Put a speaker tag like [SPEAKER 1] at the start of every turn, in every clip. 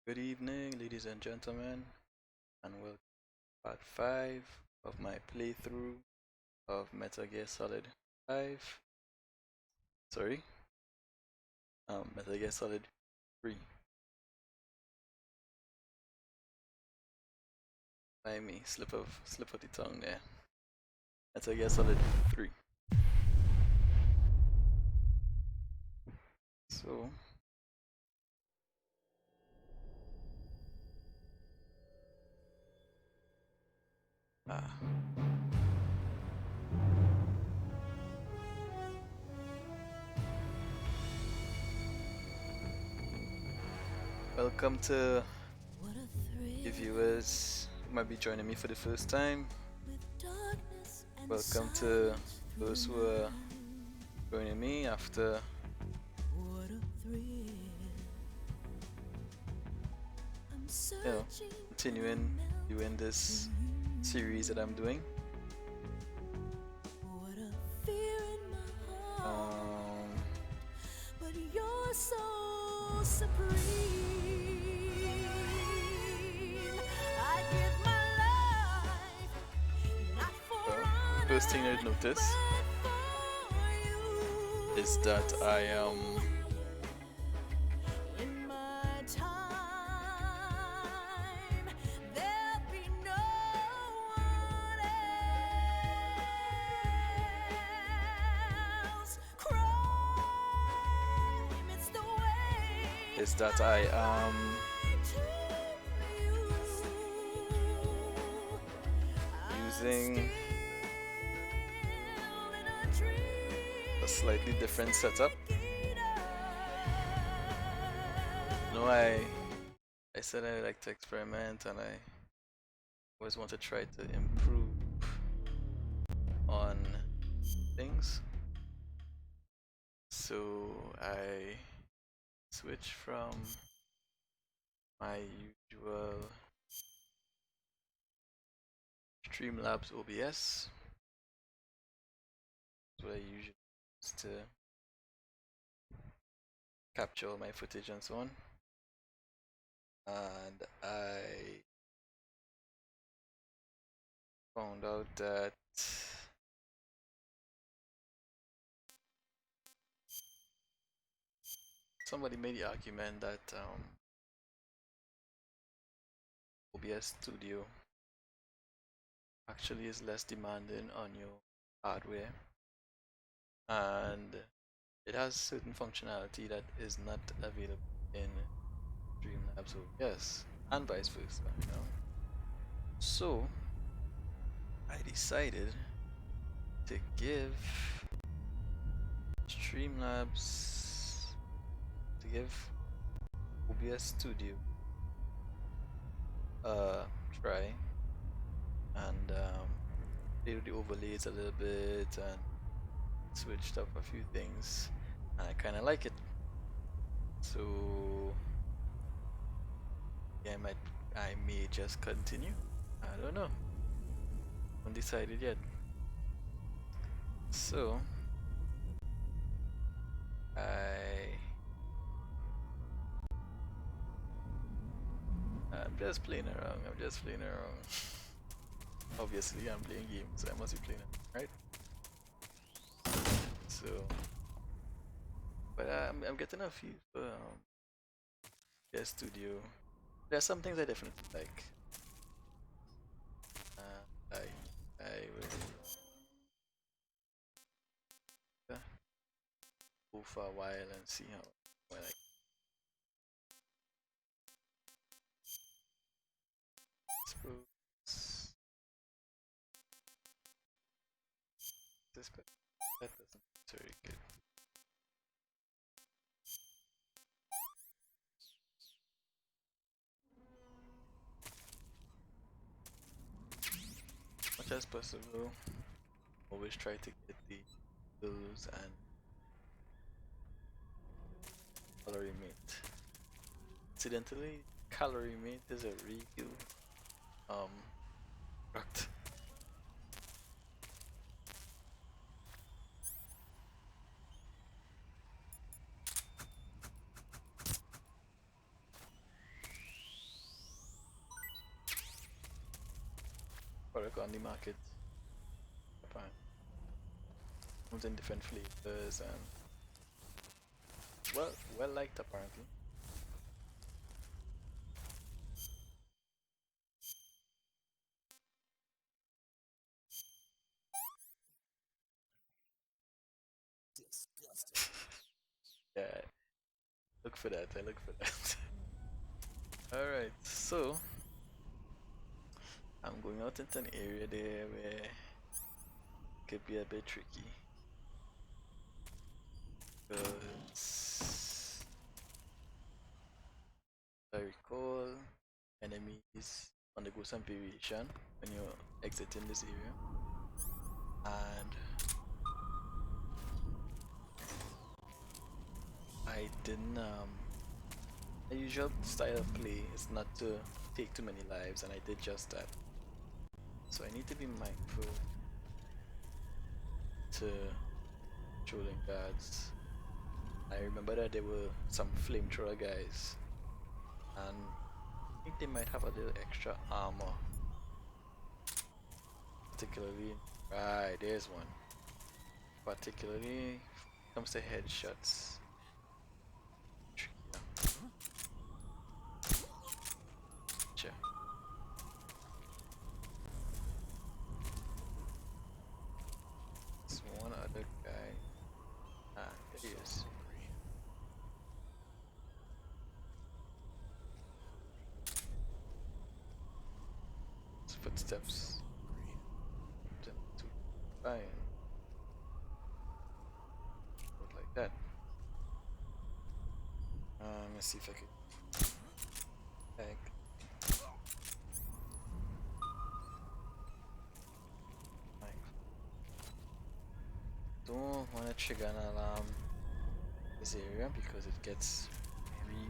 [SPEAKER 1] Good evening, ladies and gentlemen, and welcome to part 5 of my playthrough of Metal Gear Solid 5. Sorry, Metal Gear Solid 3. By me, slip of the tongue there. Metal Gear Solid 3. So, ah, welcome to the viewers who might be joining me for the first time. Welcome to those who are joining me after continuing doing this series that I'm doing.
[SPEAKER 2] But you're so supreme. I give my life not for honor,
[SPEAKER 1] first thing I'd notice
[SPEAKER 2] but for you.
[SPEAKER 1] is that I am
[SPEAKER 2] In my time, there'll be no one else. Crime, it's the way
[SPEAKER 1] is that I am
[SPEAKER 2] to you.
[SPEAKER 1] using
[SPEAKER 2] Still in a dream.
[SPEAKER 1] a slightly different setup. I said I like to experiment and I always want to try to improve on things. So I switch from my usual Streamlabs OBS. That's what I usually use to capture all my footage and so on. And I found out that somebody made the argument that OBS Studio actually is less demanding on your hardware and it has certain functionality that is not available in Streamlabs OBS and vice versa, you know. So I decided to give Streamlabs to give OBS Studio a try and play with the overlays a little bit and switched up a few things and I kinda like it. So yeah, I may just continue. I don't know. Undecided yet. So I'm just playing around. I'm just playing around. Obviously, I'm playing games, so I must be playing around, right? So, but I'm getting a few for Studio. There are some things I definitely like. I will go for a while and see how well I suppose this, but that doesn't very good. Much as possible, always try to get the bills and Calorie Mate. Incidentally, Calorie Mate is a real um product. product on the market. Apparently, comes in different flavors and well liked apparently. Yeah, look for that. I look for that. All right, so I'm going out into an area there where it could be a bit tricky because I recall enemies undergo some variation when you're exiting this area, and I didn't. The usual style of play is not to take too many lives, and I did just that. So I need to be mindful to trolling guards. I remember that there were some flamethrower guys, and I think they might have a little extra armor. Particularly, right, there's one. Particularly comes to headshots. Trickier. Sure. There's one other guy. Ah, there he is. His footsteps. Them to fine. Look like that. Let's see if I could tag. Don't want to trigger an alarm this area because it gets very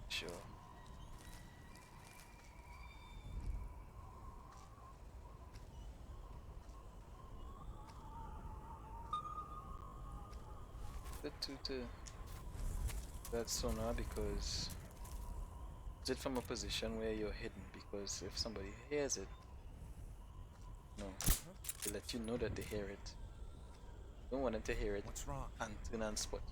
[SPEAKER 1] sure. Good to that sonar because it's from a position where you're hidden, because if somebody hears it, no, they let you know that they hear it. You don't want them to hear it
[SPEAKER 3] What's wrong?
[SPEAKER 1] and turn and spot.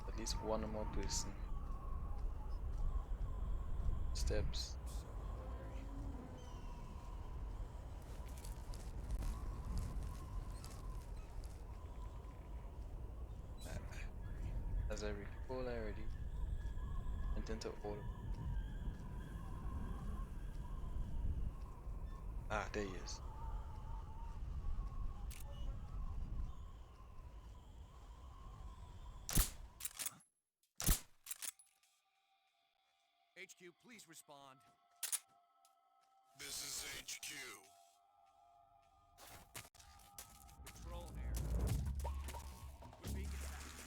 [SPEAKER 1] At least one or more person. Steps. As I recall, I already went into all. Ah, there he is.
[SPEAKER 3] HQ, please respond.
[SPEAKER 4] This is HQ.
[SPEAKER 3] Control air. We're being attacked.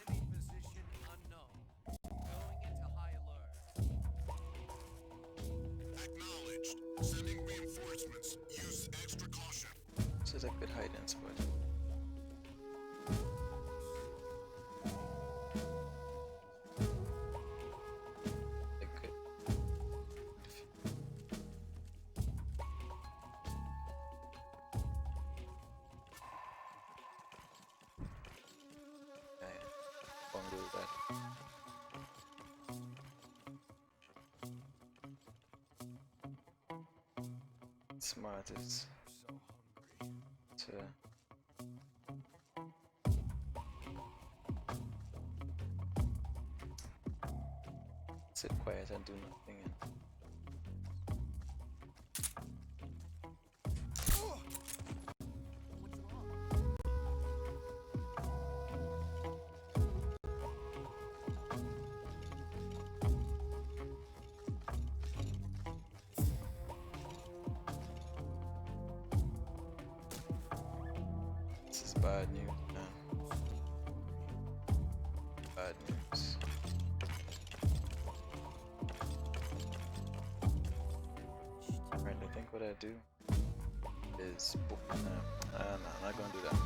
[SPEAKER 3] Enemy position unknown. Going into high alert.
[SPEAKER 4] Acknowledged. Sending reinforcements. Use extra caution.
[SPEAKER 1] This is a good hiding spot. I could. Bungle that. Smart is
[SPEAKER 3] So hungry.
[SPEAKER 1] to sit quiet and do nothing. And
[SPEAKER 2] What's wrong?
[SPEAKER 1] this is bad news, man. Bad news. Right, I think what I do is book. No, I'm not gonna do that.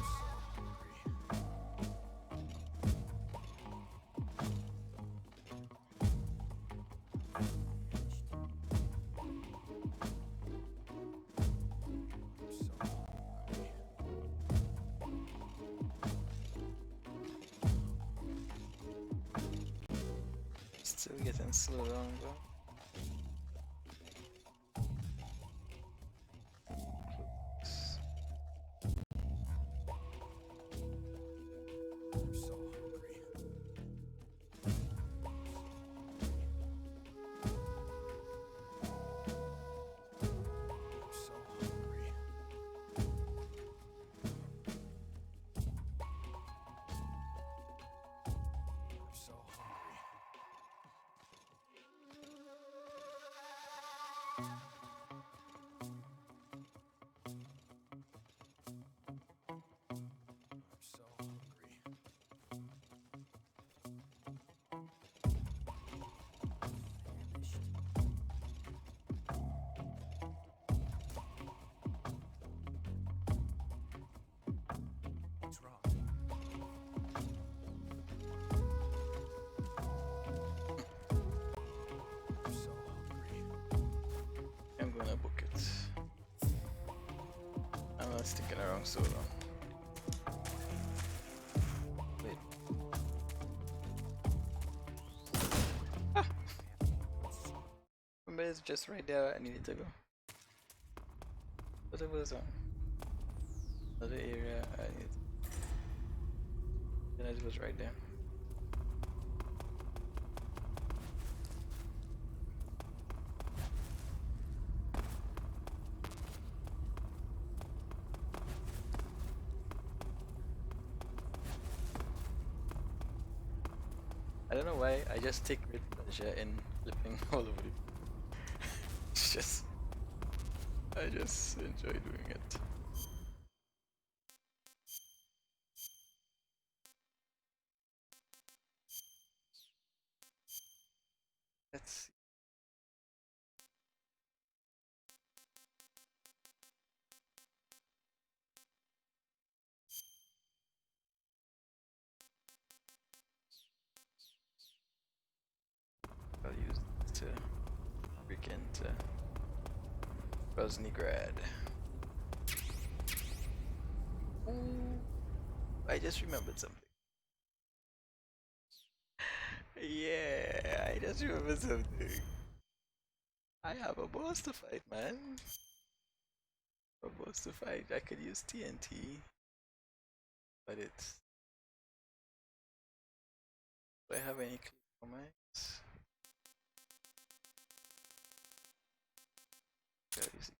[SPEAKER 1] Still getting slow down, bro.
[SPEAKER 3] I'm so hungry. I'm so hungry. I'm so hungry. I'm so hungry. What's wrong? I'm so hungry.
[SPEAKER 1] I'm gonna book it. I'm not sticking around so long. Wait. Ah! Remember, it's just right there. I needed to go. But it was on another area. I need. And it was right there. I don't know why, I just take great pleasure in flipping all over the It's just, I just enjoy doing it. Let's see. I'll use this to break into Rosnigrad. Ooh, I just remembered something. Yeah, I just remembered something. I have a boss to fight, man. A boss to fight. I could use TNT, but it's. Do I have any comments? Yeah, you see.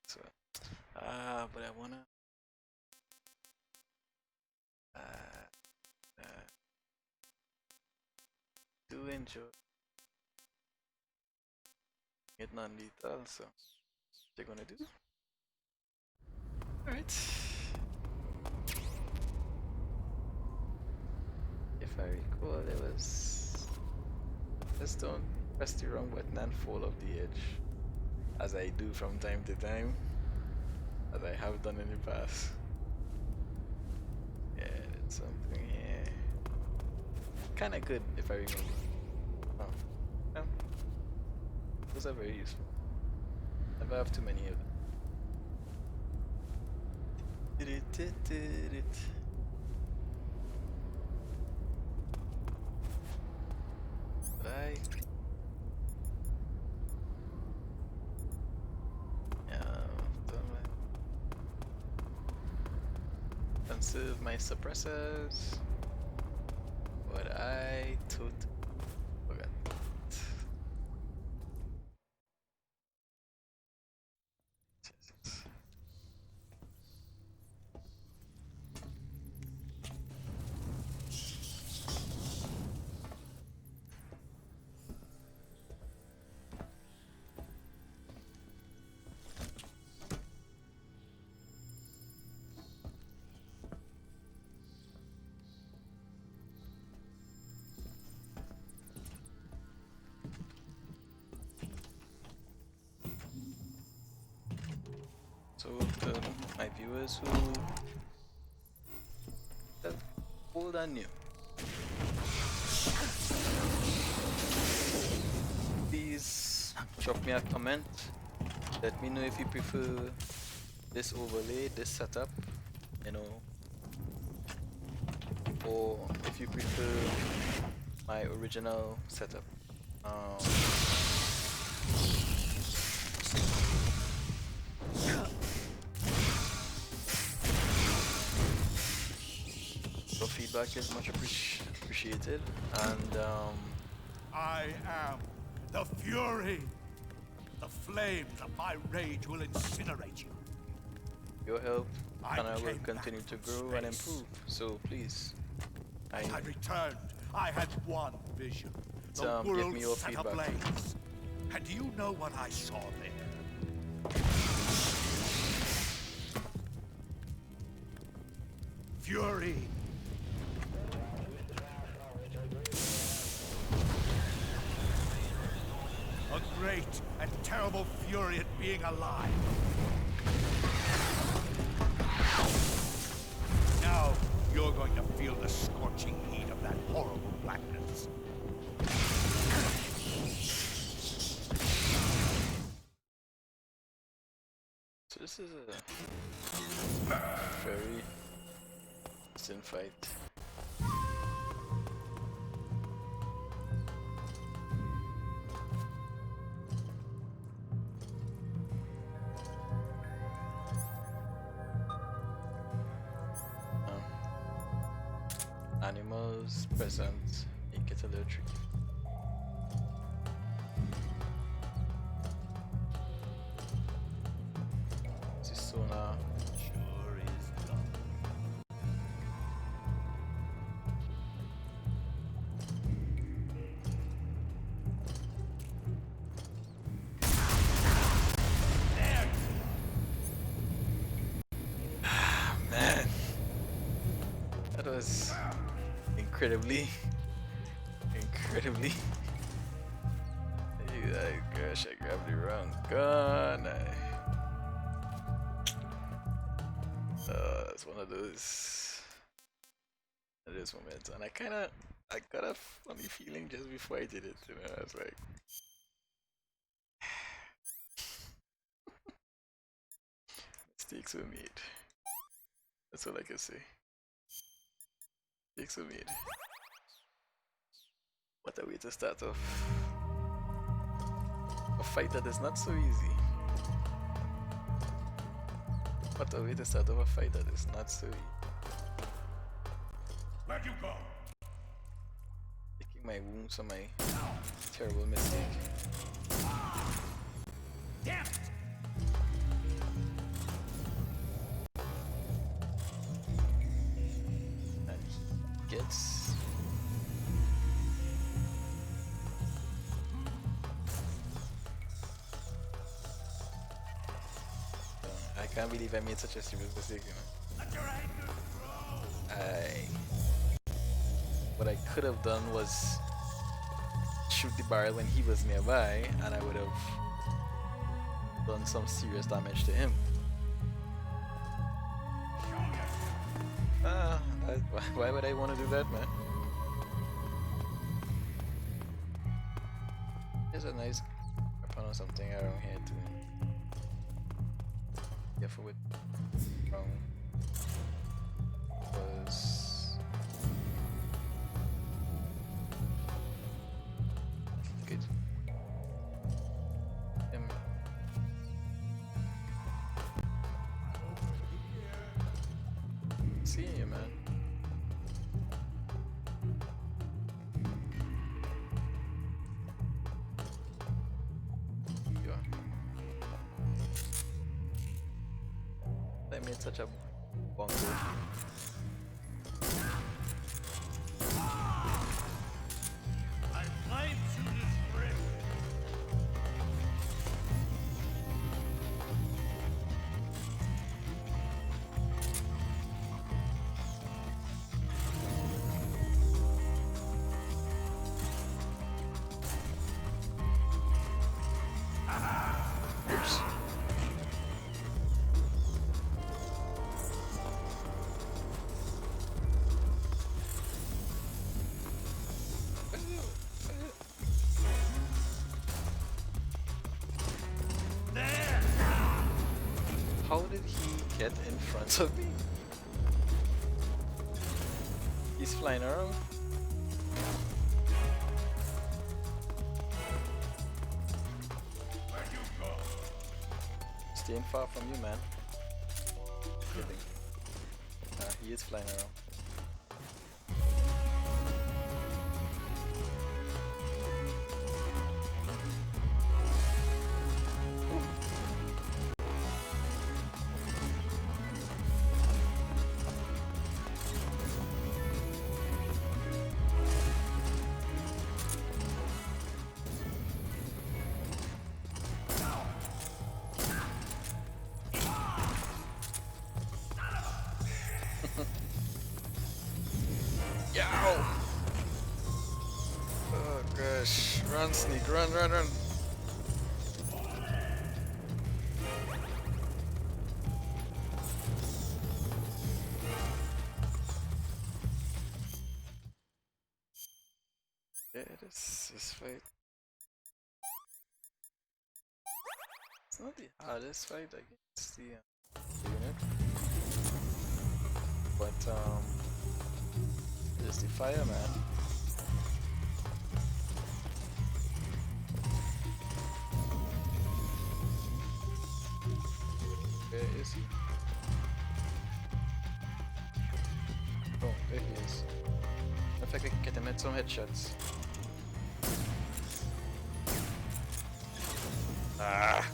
[SPEAKER 1] So, but I wanna. Uh, uh, do enjoy it non-lethal, so what you gonna do? Alright. If I recall, there was. Just don't press the wrong button and fall off the edge, as I do from time to time, as I have done in the past. Yeah, it's something here. Kinda good if I remember. Oh, yeah. Those are very useful. Never have too many of them. Right. Conserve my suppressors. But I totally forgot. Jesus. So to my viewers who are old and new, please drop me a comment. Let me know if you prefer this overlay, this setup, you know, or if you prefer my original setup. So feedback is much appreciated, and
[SPEAKER 5] I am the Fury. The flames of my rage will incinerate you.
[SPEAKER 1] your help
[SPEAKER 5] I
[SPEAKER 1] and I will
[SPEAKER 5] came
[SPEAKER 1] continue
[SPEAKER 5] back
[SPEAKER 1] to
[SPEAKER 5] from
[SPEAKER 1] grow and
[SPEAKER 5] space.
[SPEAKER 1] improve. So please, I
[SPEAKER 5] I returned. I had one vision. The
[SPEAKER 1] give
[SPEAKER 5] world
[SPEAKER 1] me your
[SPEAKER 5] set
[SPEAKER 1] feedback.
[SPEAKER 5] ablaze. And do you know what I saw there? Fury. A great and terrible fury at being alive. Now you're going to feel the scorching heat of that horrible blackness.
[SPEAKER 1] So this is a very interesting fight. Animals present make it a little tricky. This is Sona.
[SPEAKER 5] Sure is done.
[SPEAKER 1] Man, that was incredibly. Gosh, I grabbed the wrong gun. It's one of those moments, and I got a funny feeling just before I did it. You know, I was like, mistakes were made. That's all I can say. Mistakes were made. What a way to start off a fight that is not so easy. What a way to start off a fight that is not so easy.
[SPEAKER 5] Where'd you go?
[SPEAKER 1] Taking my wounds on my terrible mistake.
[SPEAKER 5] Damn it!
[SPEAKER 1] And he gets. I can't believe I made such a stupid mistake, you know.
[SPEAKER 5] Let your anger grow.
[SPEAKER 1] What I could have done was shoot the barrel when he was nearby, and I would have done some serious damage to him. Why would I want to do that, man? There's a nice weapon or something around here too. Careful with wrong. Was good. See you, man. You are. That made such a bongo.
[SPEAKER 5] I flame to this rift.
[SPEAKER 1] Oops. How did he get in front of me? He's flying around. Staying far from you, man. Kidding. He is flying around. Yow! Oh gosh, run sneak, run, run, run! Yeah, this fight. It's not the hardest fight against the unit, but it's the fireman. Where is he? Oh, there he is. If I could get him at some headshots. Ah!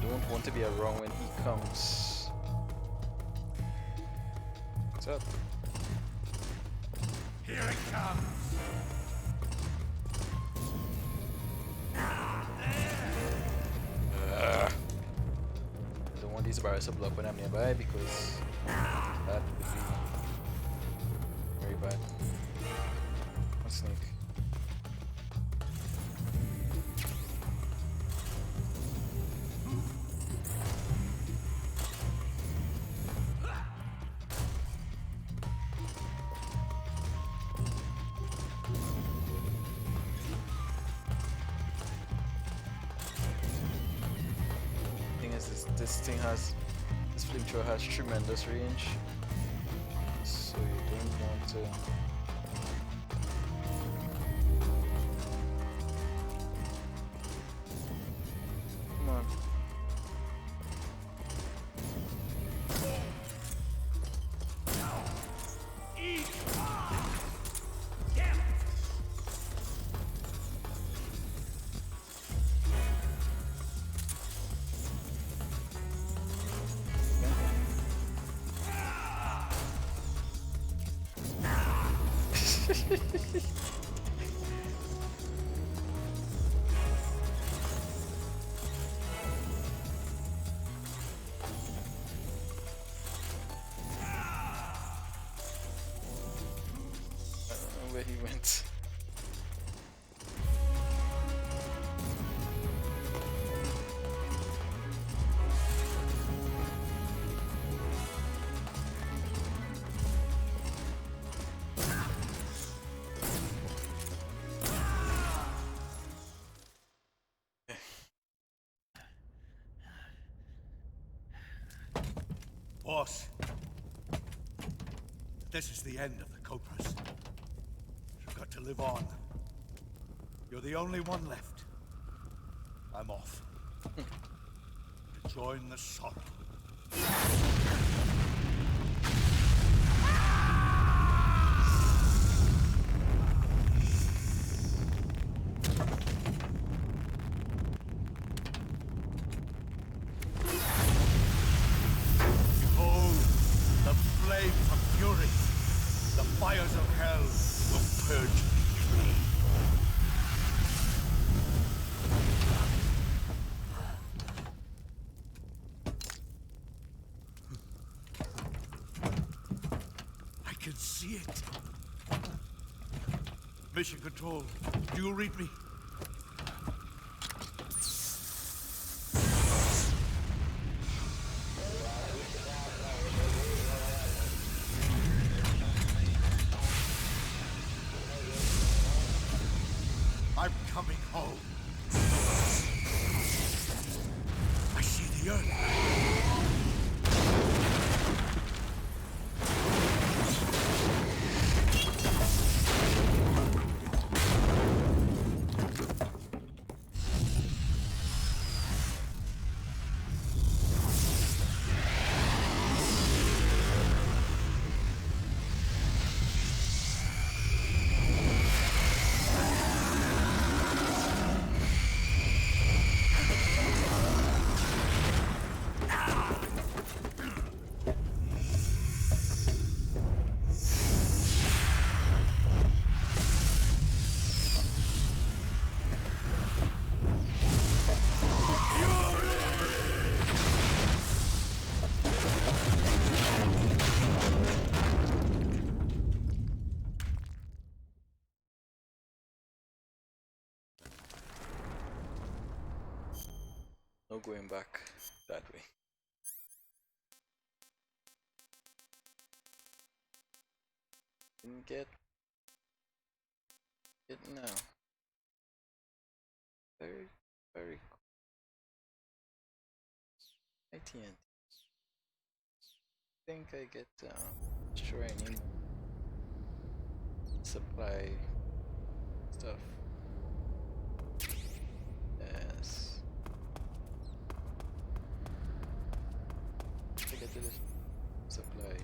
[SPEAKER 1] Don't want to be around when he comes. What's up?
[SPEAKER 5] Here it comes.
[SPEAKER 1] I don't want these barrels to block when I'm nearby because that would be very bad. One sneak. This thing has, this flamethrower has tremendous range, so you don't want to. Come on. Where he went.
[SPEAKER 5] Boss, this is the end of the Cobras. You've got to live on. You're the only one left. I'm off. To join the sorrow. Behold, the flames of fury. The fires of hell will purge me. I can see it. Mission Control, do you read me? I'm coming home. I see the earth.
[SPEAKER 1] No going back that way. Didn't get it now. Very cool. ITN. Think I get training supply stuff. Yes. I get the supply.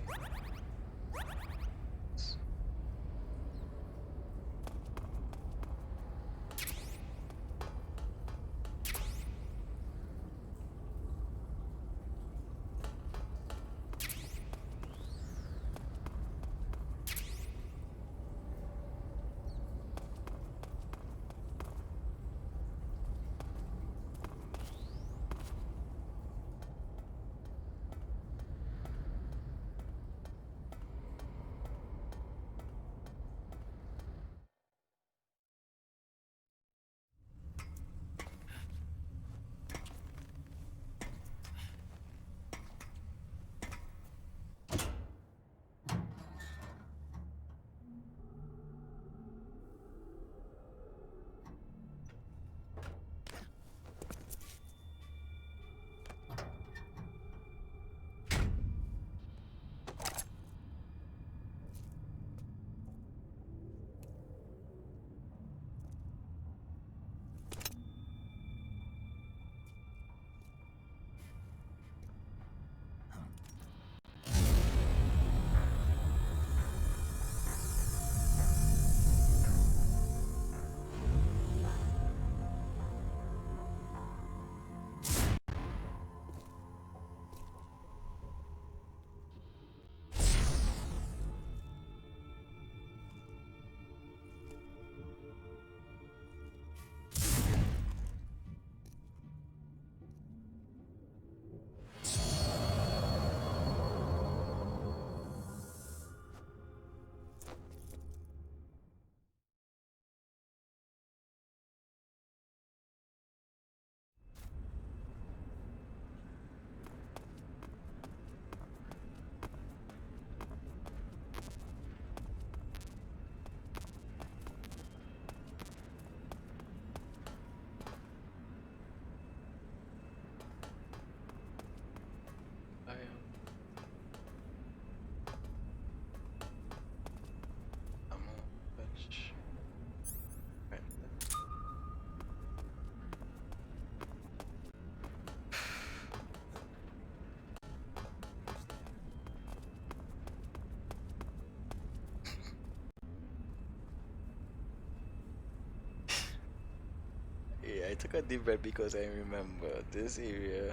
[SPEAKER 1] Yeah, I took a deep breath because I remember this area.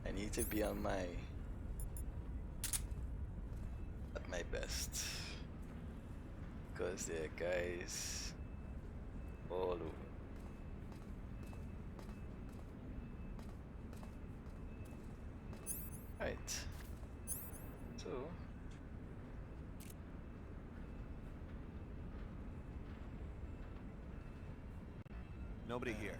[SPEAKER 1] I need to be on my at my best because there are guys all over. Right. So
[SPEAKER 3] Nobody here.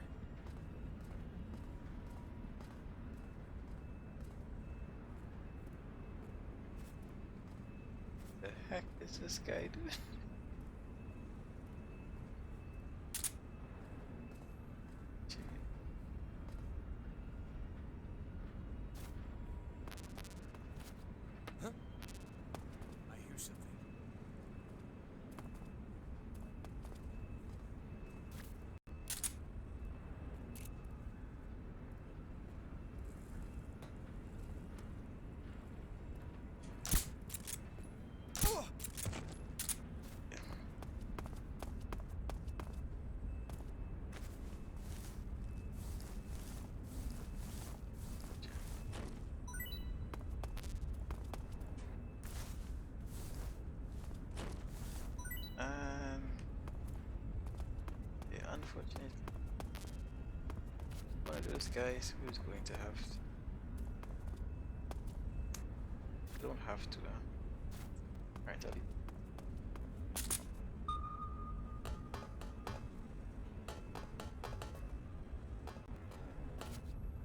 [SPEAKER 1] the heck is this guy doing? Gee,
[SPEAKER 3] I hear something.
[SPEAKER 1] Um, yeah, unfortunately, one of those guys who's going to have to, don't have to, right, Ali?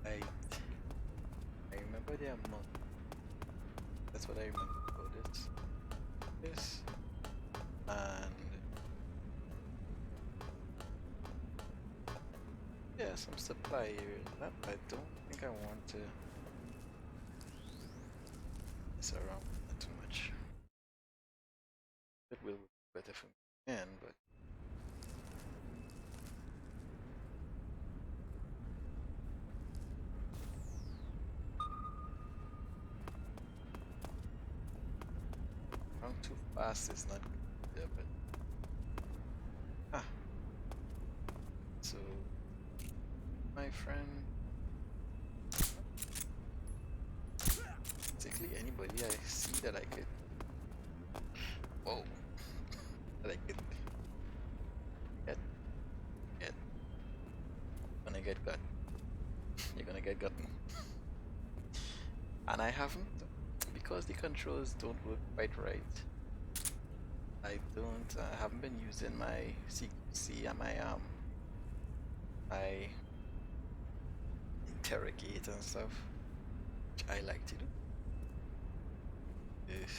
[SPEAKER 1] I, I remember their month. That's what I remember about this. This, and yeah, some supply areas. I don't think I want to mess around with that too much. It will be better for me again, but going too fast is not good. Yeah, but ah, so my friend, basically anybody I see that I could, whoa, that I could get, gonna get got. You're gonna get gotten. And I haven't, because the controls don't work quite right. I haven't been using my CQC and my interrogate and stuff, which I like to do. Ugh.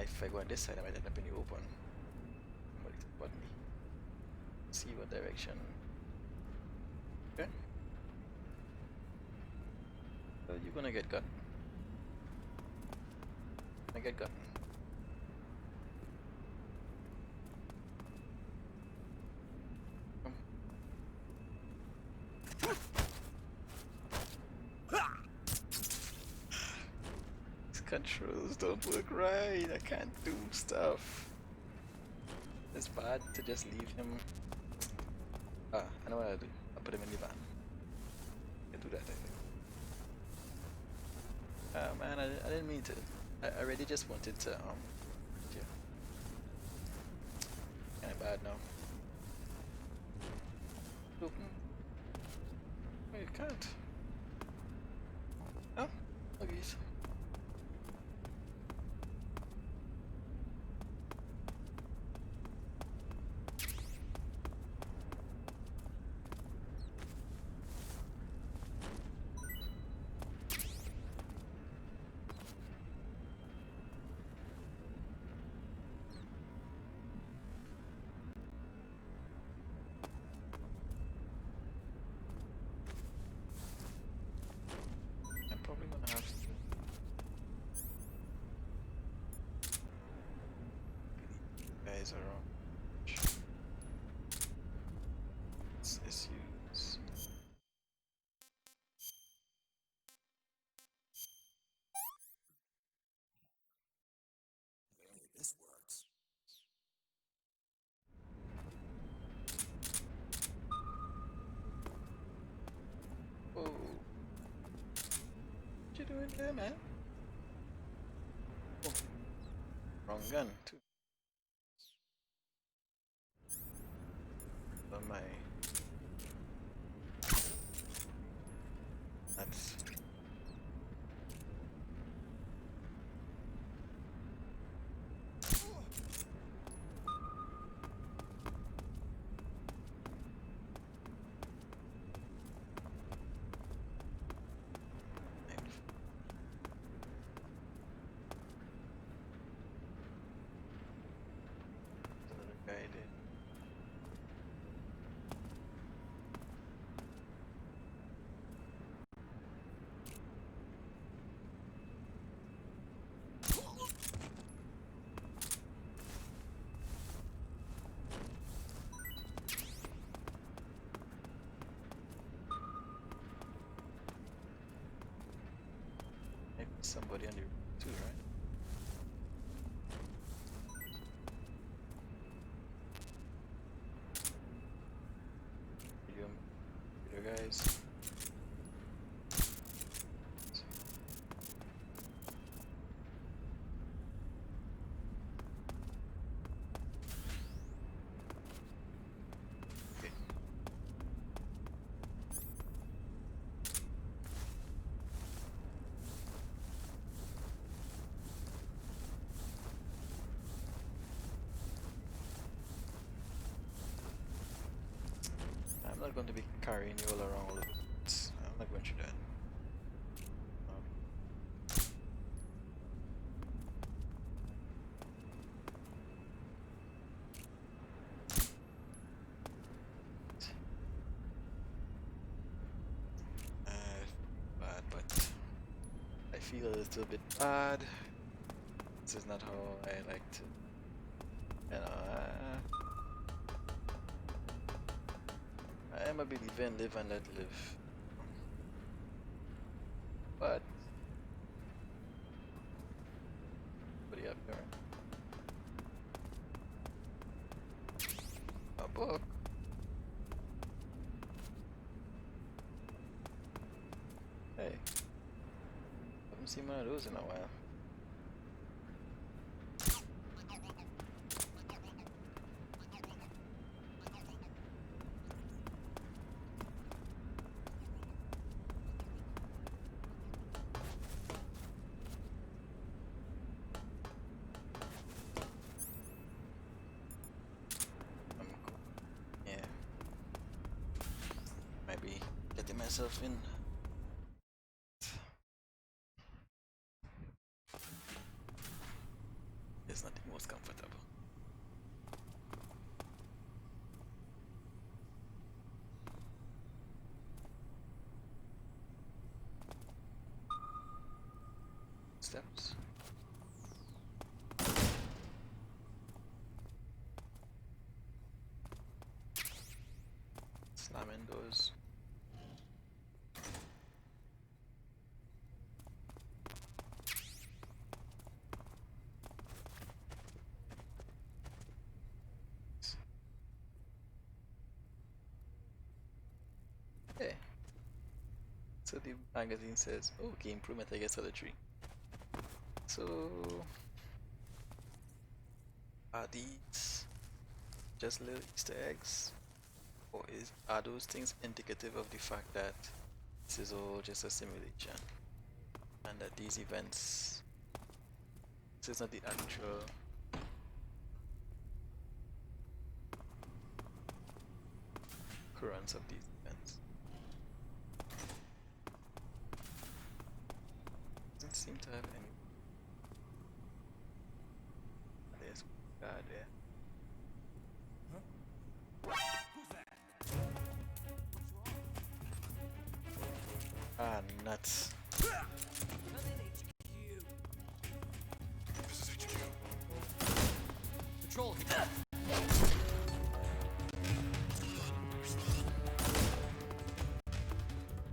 [SPEAKER 1] If I go on this side, I might end up in the open. Somebody to spot me. See what direction. Okay. So you're gonna get got. I get gotten. Come. These controls don't work right. I can't do stuff. It's bad to just leave him. Ah, I know what I'll do. I'll put him in the van. I do that, I think. Man, I didn't mean to. I really just wanted to, yeah. Kinda bad now. Open. Oh, you can't. Oh, look at these. I'm probably gonna have to. Guys are on. Let's use.
[SPEAKER 3] This works.
[SPEAKER 1] Yeah, man. Oh, wrong gun, too. Oh my. That's. Another guy there. Maybe somebody on the roof too, right? Video, video guys. Okay. I'm not going to be carrying you all around all of this. I'm not going to do that. Bad, but I feel a little bit bad. This is not how I like to, you know. I am a believer in live and let live, but what do you have here? A book. Hey, haven't seen one of those in a while. I'm cool. Yeah, might be getting myself in. It's not the most comfortable. Steps. Slamming doors. Okay. So the magazine says, "Oh, game improvement, I guess, other tree." So are these just little Easter eggs, or are those things indicative of the fact that this is all just a simulation, and that these events, this is not the actual occurrence of these events? Doesn't seem to have any. There's God there. Ah, nuts.
[SPEAKER 4] This is HQ.
[SPEAKER 3] Patrol.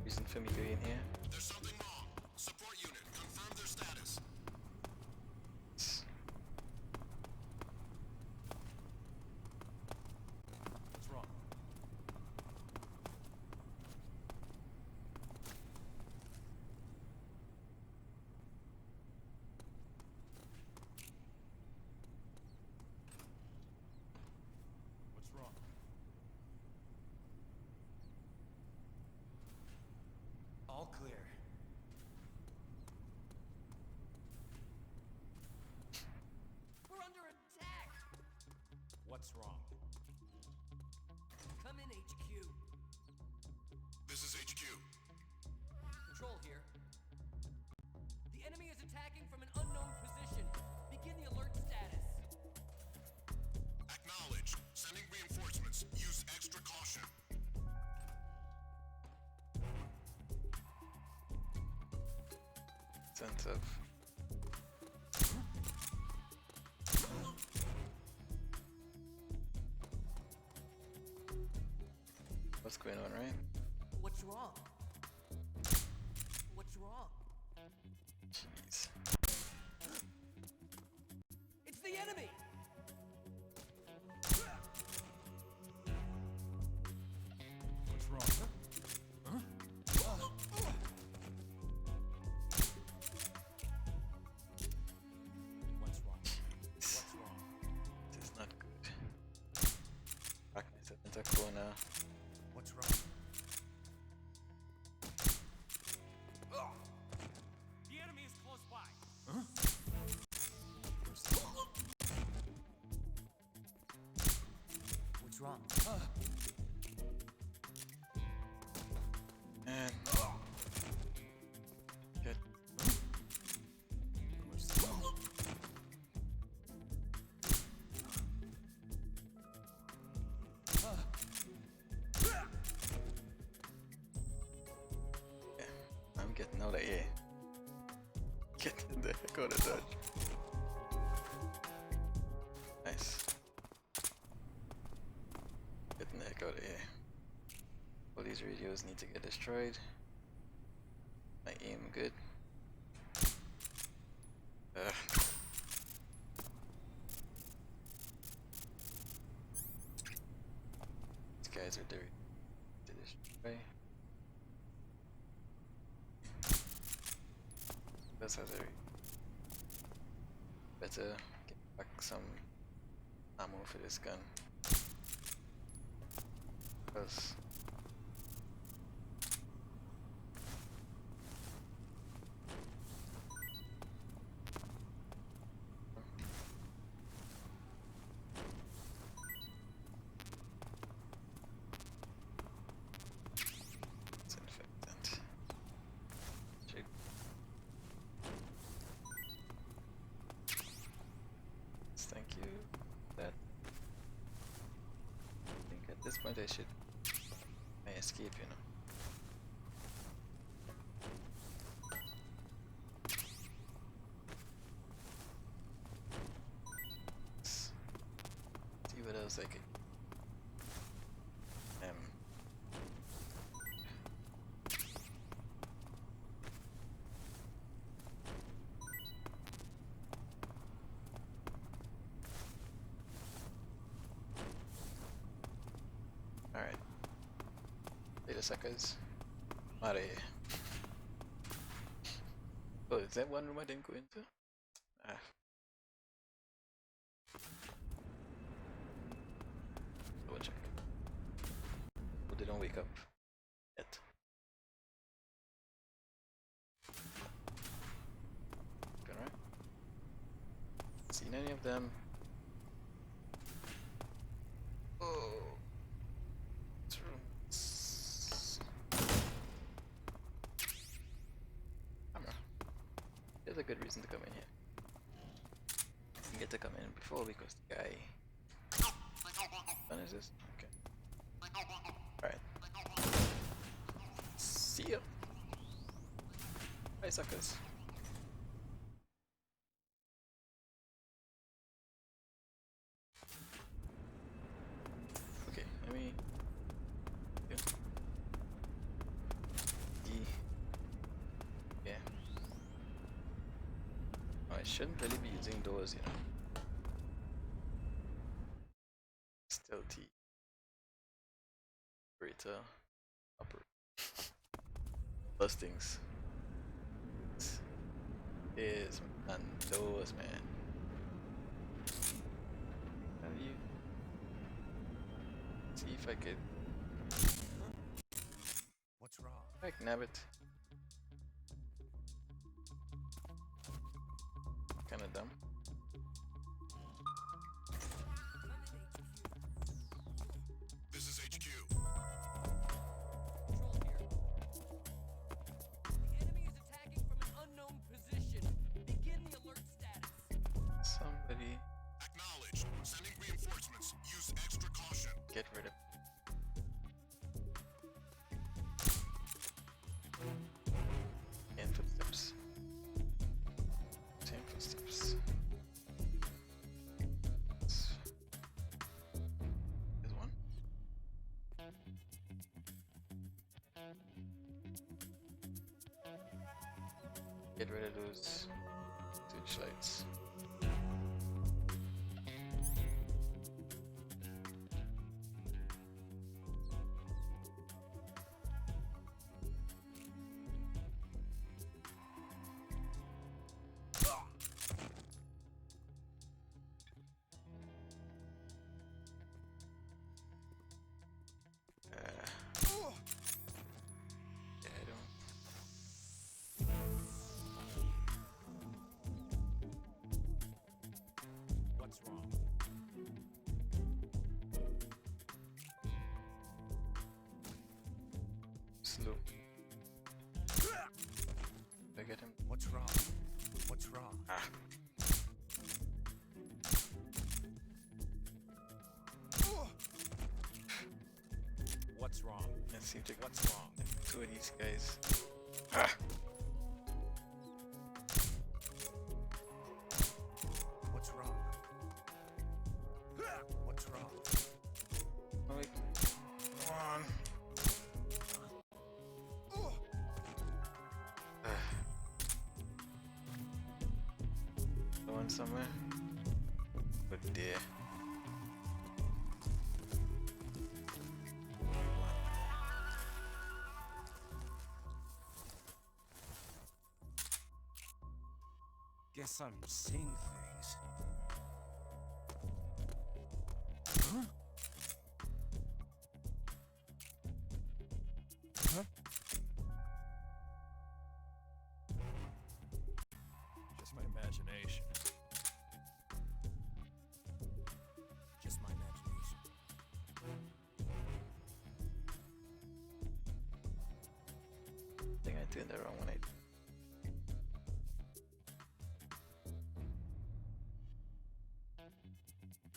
[SPEAKER 1] Reason for me being here.
[SPEAKER 4] There's something wrong. Support unit, confirm their status.
[SPEAKER 3] What's wrong? What's wrong?
[SPEAKER 6] Come in, HQ.
[SPEAKER 4] This is HQ.
[SPEAKER 6] Control here. The enemy is attacking from an unknown position. Begin the alert status.
[SPEAKER 4] Acknowledged. Sending reinforcements. Use extra caution.
[SPEAKER 1] Sense of. What's going on, right?
[SPEAKER 6] What's wrong? What's wrong?
[SPEAKER 1] Jeez.
[SPEAKER 6] It's the enemy!
[SPEAKER 3] What's wrong? What's wrong? What's wrong?
[SPEAKER 1] This is not good. Darkness in the corner.
[SPEAKER 3] What's wrong?
[SPEAKER 6] The enemy is close by. What's wrong?
[SPEAKER 1] And get yeah, I'm getting out of here. Getting the heck out of Dodge. Nice. Getting the heck out of here. All these radios need to get destroyed. My aim good. These guys are dirty to destroy. That's how they're better get back some ammo for this gun. Because disinfectant. Check. Thank you. That. I think at this point I should may escape, you know. See what else I could. Alright. Data suckers. Out of here. Oh, is that one room I didn't go into? Ah. Double check. Oh, they don't wake up yet. Alright. Seen any of them? Oh. This room. Camera. There's a good reason to come in here. You get to come in before because the guy. When is this? Okay. Alright. See ya. Bye, suckers. Okay, let me. Yeah. Oh, I shouldn't really be using doors, you know. Stealthy. Operator. Bustings. Is and doors, man. Have you? See if I could.
[SPEAKER 3] What's wrong?
[SPEAKER 1] Like nab it. Kinda dumb. get rid of those switch lights. Yeah, I don't.
[SPEAKER 3] What's wrong?
[SPEAKER 1] Slow. I get him.
[SPEAKER 3] What's wrong? What's wrong?
[SPEAKER 1] Ah.
[SPEAKER 3] What's wrong?
[SPEAKER 1] Let's see if they
[SPEAKER 3] What's wrong?
[SPEAKER 1] two of these guys. Ah.
[SPEAKER 3] What's wrong? What's wrong?
[SPEAKER 1] Oh, wait. Come on. Going somewhere? But dear.
[SPEAKER 3] Guess I'm seeing things. Huh? Huh? Just my imagination. Just my imagination.
[SPEAKER 1] I think I turned the wrong one.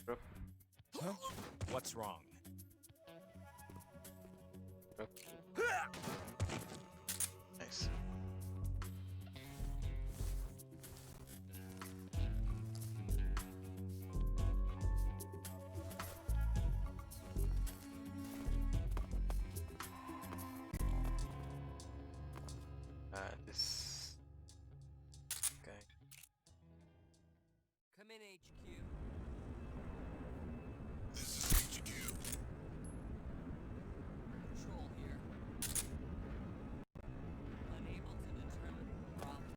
[SPEAKER 1] Drop,
[SPEAKER 3] Huh? What's wrong?
[SPEAKER 1] drop. Nice. This guy.
[SPEAKER 6] Come in, HQ.
[SPEAKER 4] This is HQ.
[SPEAKER 6] Control here. Unable to determine the problem.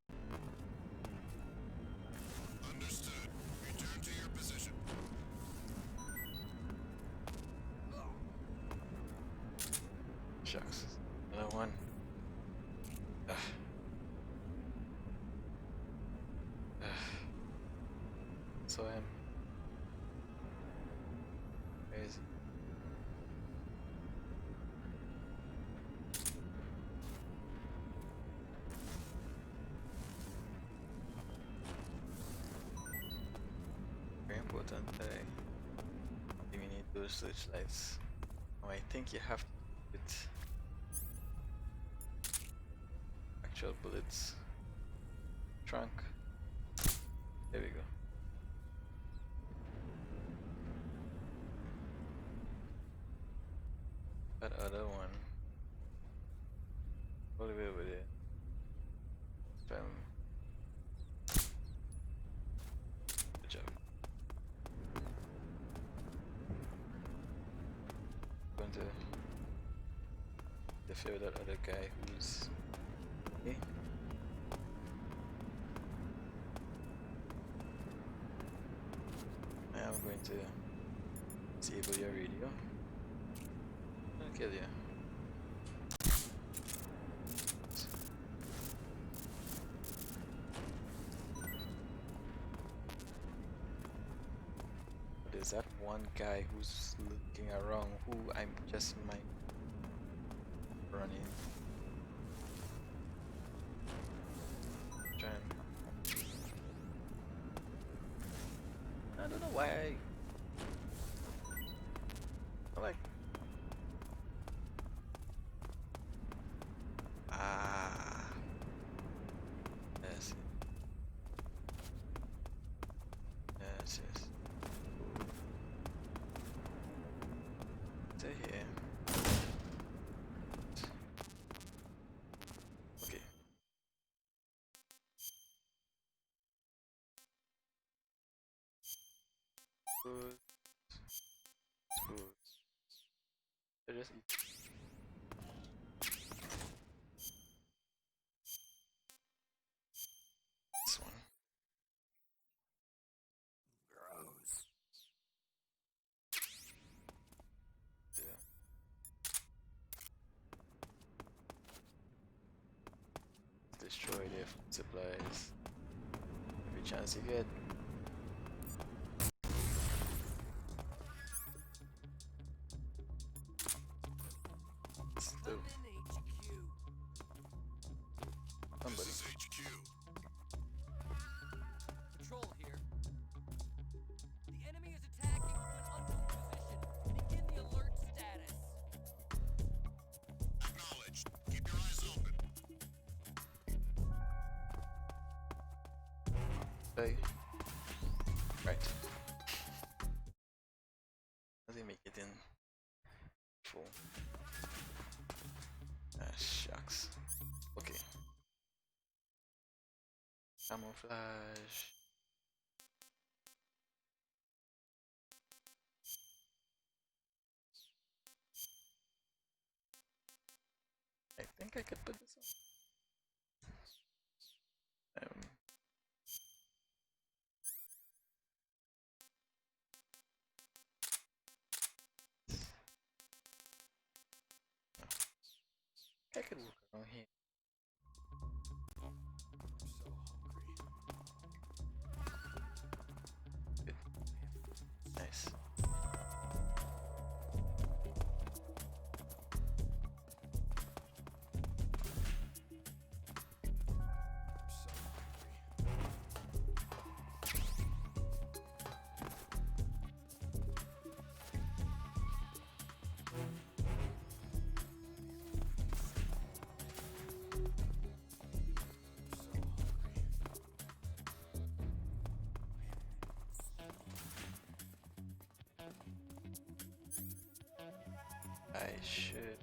[SPEAKER 4] Understood. Return to your position.
[SPEAKER 1] Shucks. Another one. Ugh. Ugh. So where is he? Very important that you need those searchlights. Oh, I think you have to put actual bullets. Trunk. There we go. That other one. All the way over there. Good job. Going to defeat that other guy who's me. I am going to disable your radio. I'll kill you. But there's that one guy who's looking around who I just might run in. Try and I don't know why I like yes yes yes stay here. Okay. Food. Food. I just eat. This one.
[SPEAKER 3] Gross.
[SPEAKER 1] Yeah. Destroy their food supplies. Every chance you get. Still,
[SPEAKER 6] London HQ.
[SPEAKER 1] somebody.
[SPEAKER 4] This is HQ.
[SPEAKER 6] Patrol here. The enemy is attacking from an unknown position. Begin the alert status.
[SPEAKER 4] Acknowledged. Keep your eyes open.
[SPEAKER 1] Okay. Right. Does he make it in full? Ah, shucks. Okay. Camouflage. I think I could put this on. I could walk around here.
[SPEAKER 3] I'm so hungry.
[SPEAKER 1] Nice.
[SPEAKER 3] I'm so hungry.
[SPEAKER 1] I should.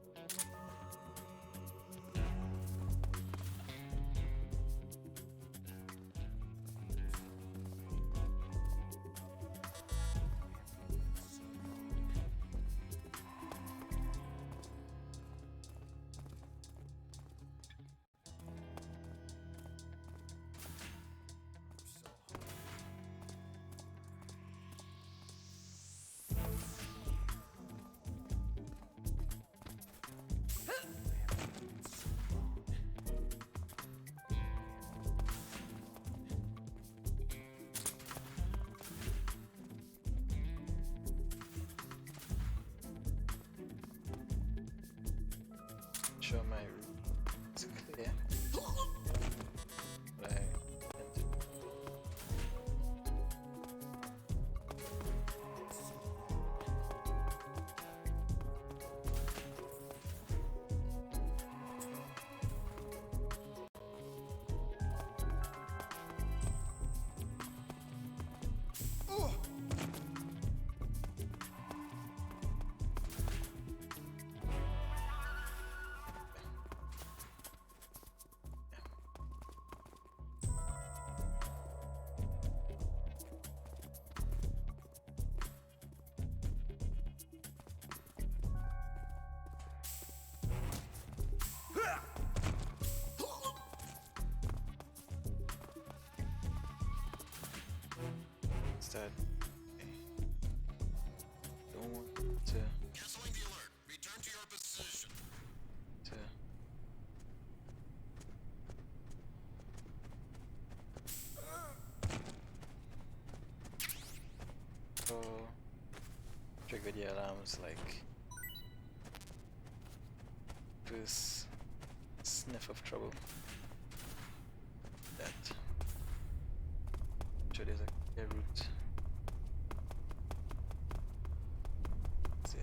[SPEAKER 1] Sure, my route is clear. But I instead, okay. Don't want to
[SPEAKER 4] Canceling the alert. Return to your position.
[SPEAKER 1] to so trigger the alarms like first sniff of trouble. That sure there's a clear route. That's it.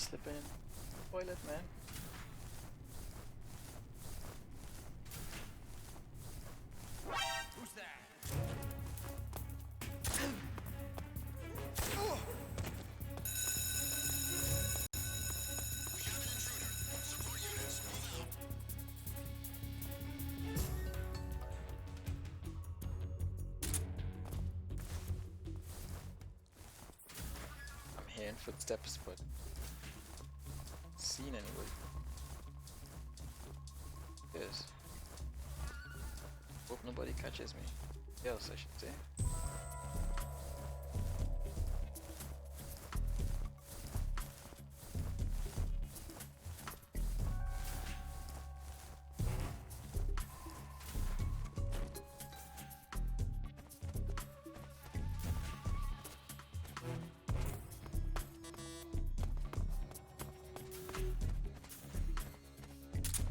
[SPEAKER 1] slipping in the toilet, man.
[SPEAKER 6] Who's that?
[SPEAKER 4] We have an intruder. Support units, move out.
[SPEAKER 1] I'm hearing footsteps, but seen anybody. Yes. Hope nobody catches me. Else, I should say.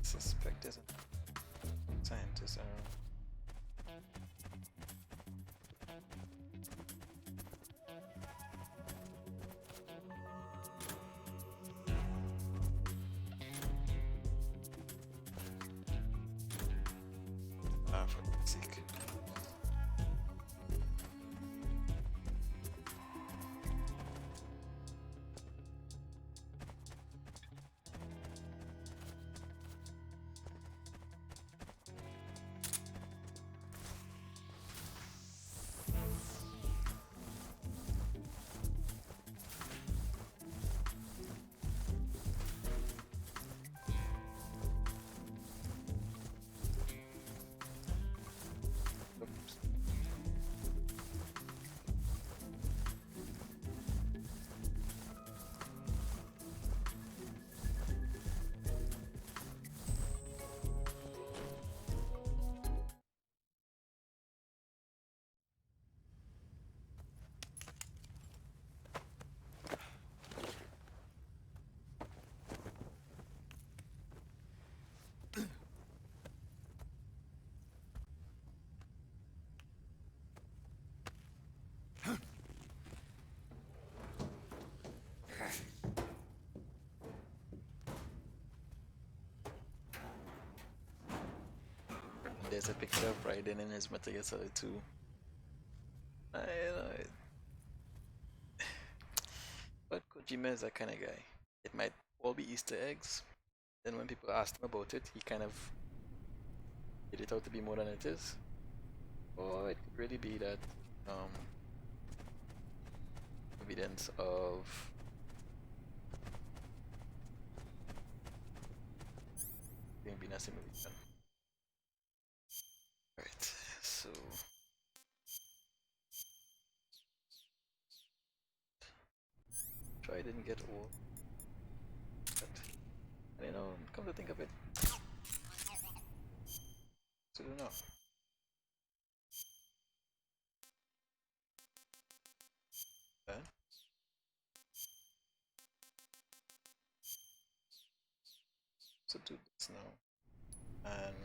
[SPEAKER 1] Suspect is a scientist. I don't know. Ah, for God's sake. Oops. There's a picture of Raiden in his Metal Gear Solid 2. I know it. But Kojima is that kind of guy. It might all be Easter eggs. Then when people asked him about it, he kind of made it out to be more than it is. Or it could really be that evidence of being a simulation. Right, so try didn't get all, but you know, come to think of it, to do now. Then so do this now, and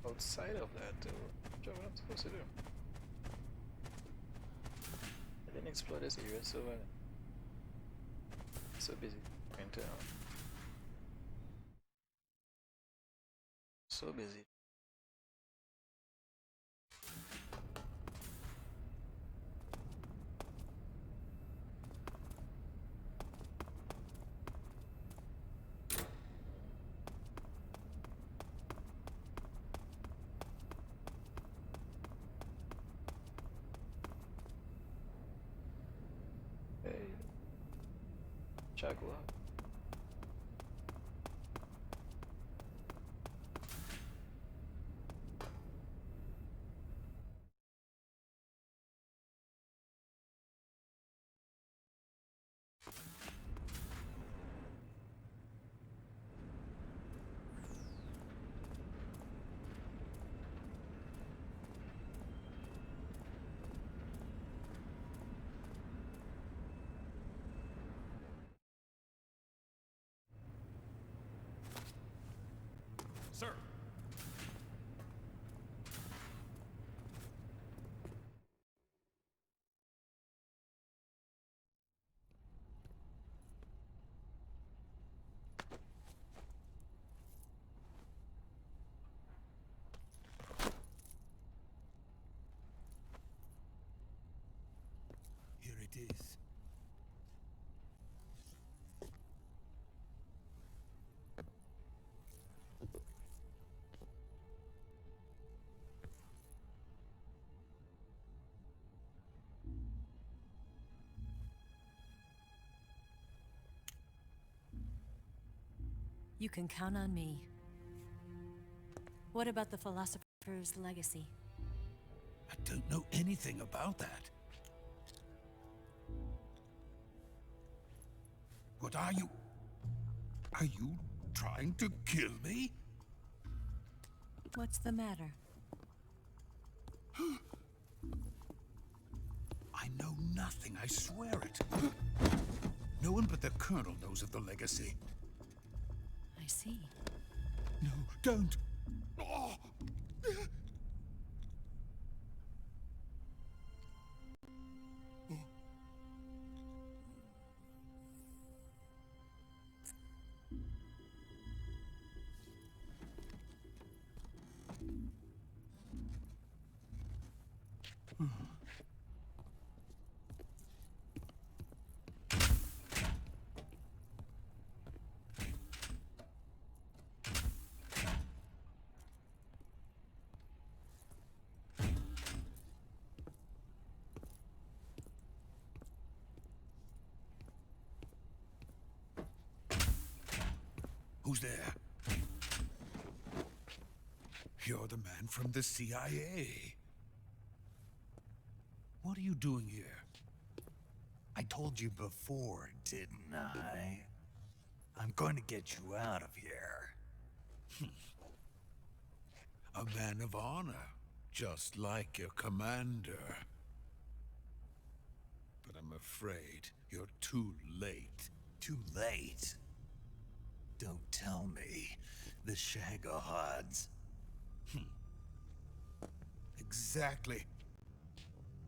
[SPEAKER 1] outside of that, what I'm supposed to do. I didn't explore this area, so so busy trying to so busy Hey, Jaguar.
[SPEAKER 5] is.
[SPEAKER 2] You can count on me. What about the philosopher's legacy?
[SPEAKER 5] I don't know anything about that. What are you? Are you trying to kill me?
[SPEAKER 2] What's the matter?
[SPEAKER 5] I know nothing, I swear it. No one but the Colonel knows of the legacy.
[SPEAKER 2] I see.
[SPEAKER 5] No, don't! Oh. Who's there? You're the man from the CIA. What are you doing here?
[SPEAKER 7] I told you before, didn't I? I'm going to get you out of here.
[SPEAKER 5] A man of honor, just like your commander. But I'm afraid you're too late.
[SPEAKER 7] Too late. Don't tell me. The Shagohods.
[SPEAKER 5] Exactly.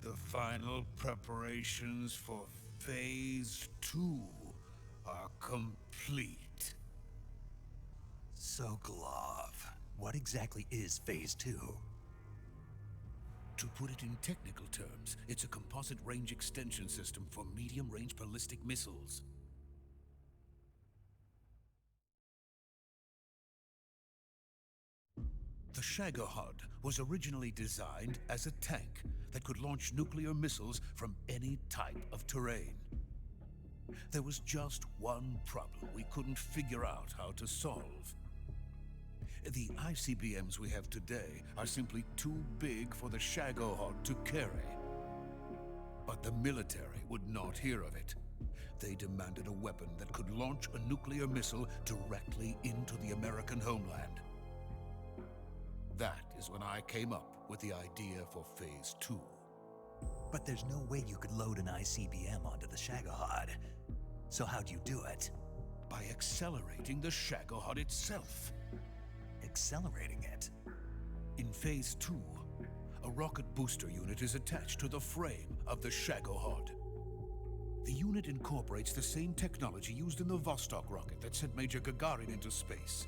[SPEAKER 5] The final preparations for Phase 2 are complete.
[SPEAKER 7] Sokolov, what exactly is Phase 2?
[SPEAKER 5] To put it in technical terms, it's a composite range extension system for medium-range ballistic missiles. The Shagohod was originally designed as a tank that could launch nuclear missiles from any type of terrain. There was just one problem we couldn't figure out how to solve. The ICBMs we have today are simply too big for the Shagohod to carry. But the military would not hear of it. They demanded a weapon that could launch a nuclear missile directly into the American homeland. That is when I came up with the idea for Phase 2.
[SPEAKER 7] But there's no way you could load an ICBM onto the Shagohod. So how'd you do it?
[SPEAKER 5] By accelerating the Shagohod itself.
[SPEAKER 7] Accelerating it?
[SPEAKER 5] In Phase 2, a rocket booster unit is attached to the frame of the Shagohod. The unit incorporates the same technology used in the Vostok rocket that sent Major Gagarin into space.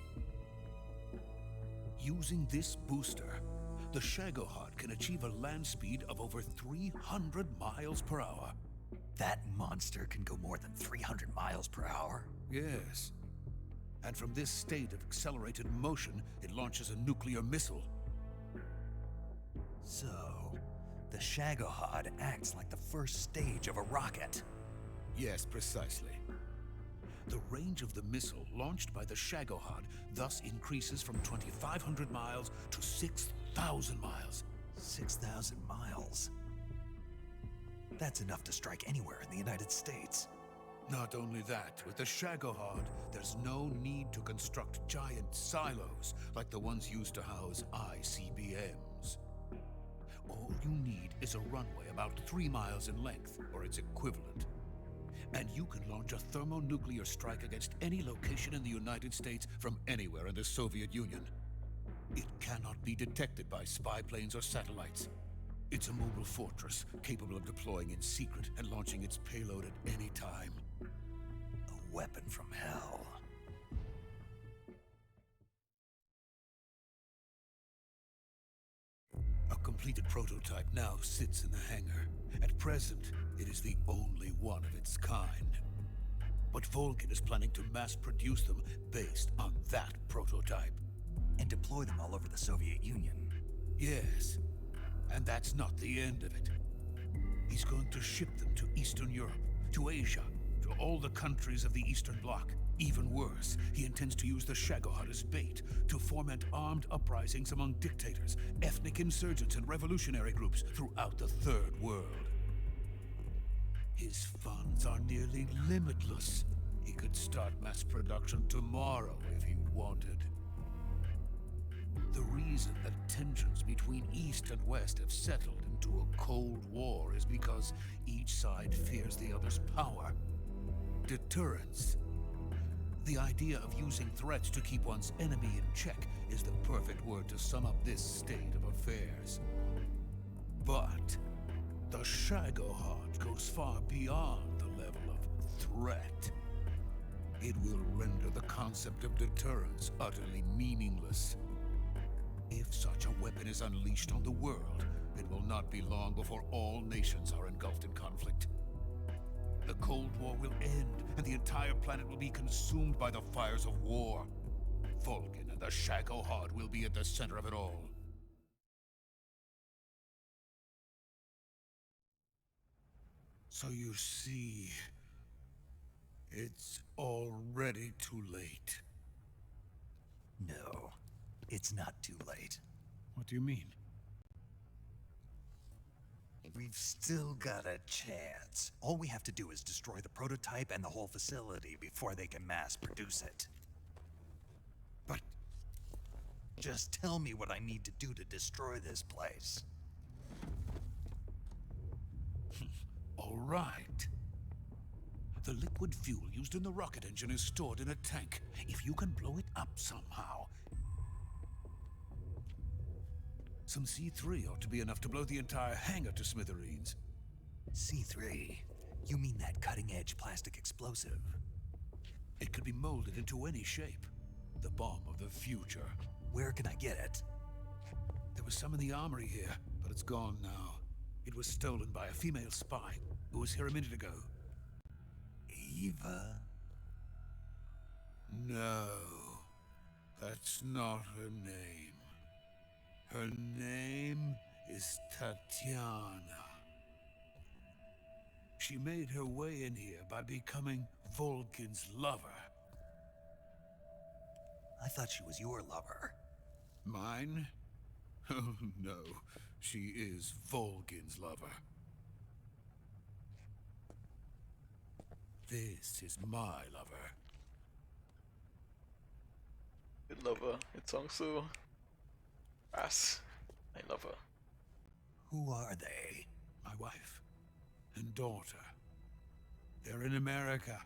[SPEAKER 5] Using this booster, the Shagohod can achieve a land speed of over 300 miles per hour.
[SPEAKER 7] That monster can go more than 300 miles per hour?
[SPEAKER 5] Yes. And from this state of accelerated motion, it launches a nuclear missile.
[SPEAKER 7] So, the Shagohod acts like the first stage of a rocket.
[SPEAKER 5] Yes, precisely. The range of the missile launched by the Shagohod thus increases from 2,500 miles to 6,000 miles.
[SPEAKER 7] 6,000 miles? That's enough to strike anywhere in the United States.
[SPEAKER 5] Not only that, with the Shagohod, there's no need to construct giant silos like the ones used to house ICBMs. All you need is a runway about 3 miles in length, or its equivalent. And you can launch a thermonuclear strike against any location in the United States from anywhere in the Soviet Union. It cannot be detected by spy planes or satellites. It's a mobile fortress, capable of deploying in secret and launching its payload at any time.
[SPEAKER 7] A weapon from hell.
[SPEAKER 5] A completed prototype now sits in the hangar. At present, it is the only one of its kind. But Volgin is planning to mass produce them based on that prototype.
[SPEAKER 7] And deploy them all over the Soviet Union.
[SPEAKER 5] Yes, and that's not the end of it. He's going to ship them to Eastern Europe, to Asia, to all the countries of the Eastern Bloc. Even worse, he intends to use the Shagohod as bait to foment armed uprisings among dictators, ethnic insurgents, and revolutionary groups throughout the Third World. His funds are nearly limitless. He could start mass production tomorrow if he wanted. The reason that tensions between East and West have settled into a Cold War is because each side fears the other's power. Deterrence. The idea of using threats to keep one's enemy in check is the perfect word to sum up this state of affairs. But the Shagohod goes far beyond the level of threat. It will render the concept of deterrence utterly meaningless. If such a weapon is unleashed on the world, it will not be long before all nations are engulfed in conflict. The Cold War will end, and the entire planet will be consumed by the fires of war. Volgin and the Shagohod will be at the center of it all. So you see, it's already too late.
[SPEAKER 7] No, it's not too late.
[SPEAKER 5] What do you mean?
[SPEAKER 7] We've still got a chance. All we have to do is destroy the prototype and the whole facility before they can mass produce it.
[SPEAKER 5] But
[SPEAKER 7] Just tell me what I need to do to destroy this place.
[SPEAKER 5] all right. The liquid fuel used in the rocket engine is stored in a tank. If you can blow it up somehow. Some C3 ought to be enough to blow the entire hangar to smithereens.
[SPEAKER 7] C3? You mean that cutting-edge plastic explosive?
[SPEAKER 5] It could be molded into any shape. The bomb of the future.
[SPEAKER 7] Where can I get it?
[SPEAKER 5] There was some in the armory here, but it's gone now. It was stolen by a female spy who was here a minute ago.
[SPEAKER 7] Eva?
[SPEAKER 5] No, that's not her name. Her name is Tatiana. She made her way in here by becoming Volgin's lover.
[SPEAKER 7] I thought she was your lover.
[SPEAKER 5] Mine? Oh no, she is Volgin's lover. This is my lover.
[SPEAKER 1] Good lover. It sounds so fast. I love her.
[SPEAKER 7] Who are they?
[SPEAKER 5] My wife and daughter. They're in America.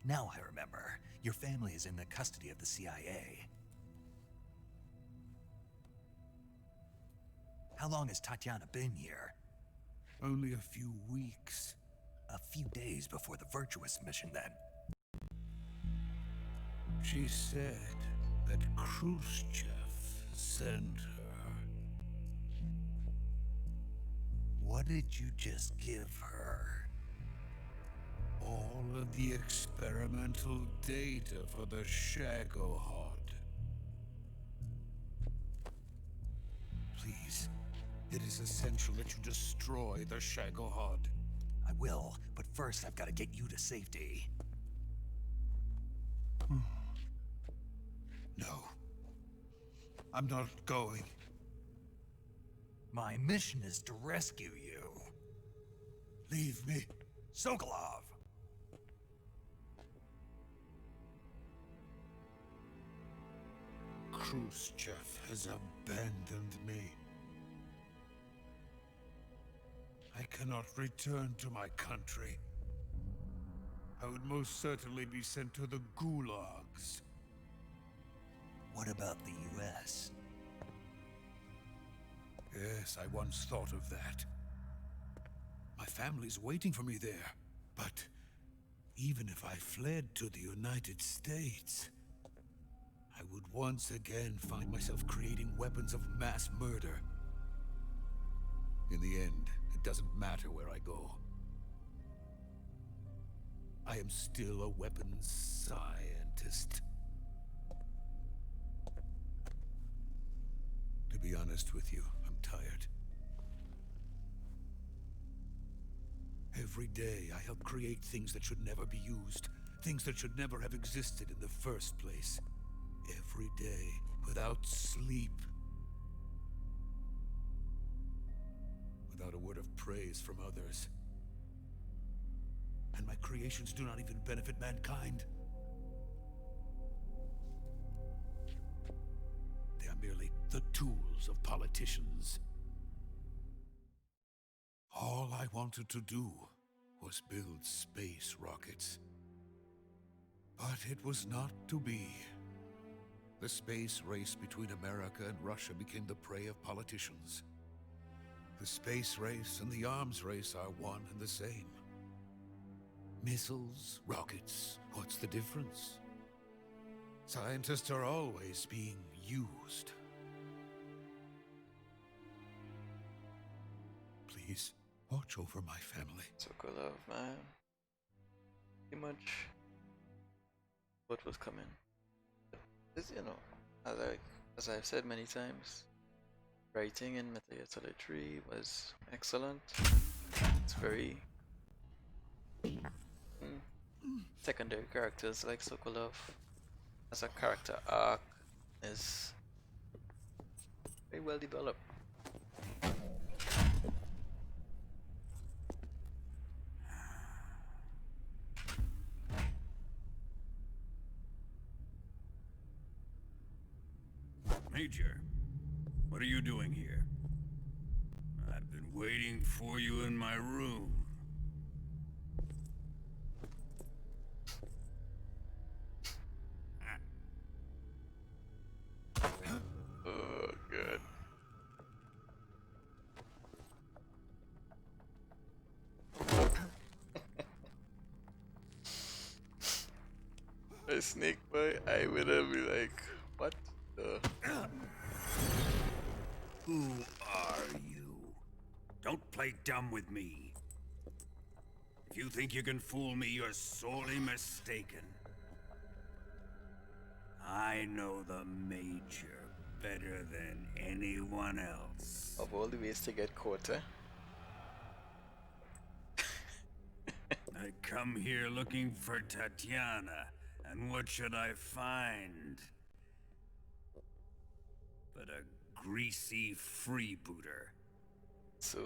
[SPEAKER 7] Now I remember. Your family is in the custody of the CIA. How long has Tatiana been here?
[SPEAKER 5] Only a few weeks.
[SPEAKER 7] A few days before the Virtuous mission, then.
[SPEAKER 5] She said that Khrushchev sent her.
[SPEAKER 7] What did you just give her?
[SPEAKER 5] All of the experimental data for the Shagohod. Please, it is essential that you destroy the Shagohod.
[SPEAKER 7] I will, but first I've got to get you to safety.
[SPEAKER 5] No. I'm not going.
[SPEAKER 7] My mission is to rescue you.
[SPEAKER 5] Leave me.
[SPEAKER 7] Sokolov!
[SPEAKER 5] Khrushchev has abandoned me. I cannot return to my country. I would most certainly be sent to the gulags.
[SPEAKER 7] What about the US?
[SPEAKER 5] Yes, I once thought of that. My family's waiting for me there. But even if I fled to the United States, I would once again find myself creating weapons of mass murder. In the end, it doesn't matter where I go. I am still a weapons scientist. To be honest with you, I'm tired. Every day, I help create things that should never be used. Things that should never have existed in the first place. Every day, without sleep. Without a word of praise from others. And my creations do not even benefit mankind. They are merely the tools of politicians. All I wanted to do was build space rockets. But it was not to be. The space race between America and Russia became the prey of politicians. The space race and the arms race are one and the same. Missiles, rockets, what's the difference? Scientists are always being used. Please, watch over my family.
[SPEAKER 1] Sokolov, man. Pretty much what was coming. This, you know, as I've said many times, writing in Metal Gear Solid 3 was excellent. It's very secondary characters like Sokolov as a character arc is very well developed.
[SPEAKER 8] Major, what are you doing here? I've been waiting for you in my room.
[SPEAKER 1] Oh, good. A snake boy, I would have been like, what the?
[SPEAKER 8] Who are you? Don't play dumb with me. If you think you can fool me, you're sorely mistaken. I know the Major better than anyone else.
[SPEAKER 1] Of all the ways to get caught, eh?
[SPEAKER 8] I come here looking for Tatiana, and what should I find? But a greasy freebooter.
[SPEAKER 1] So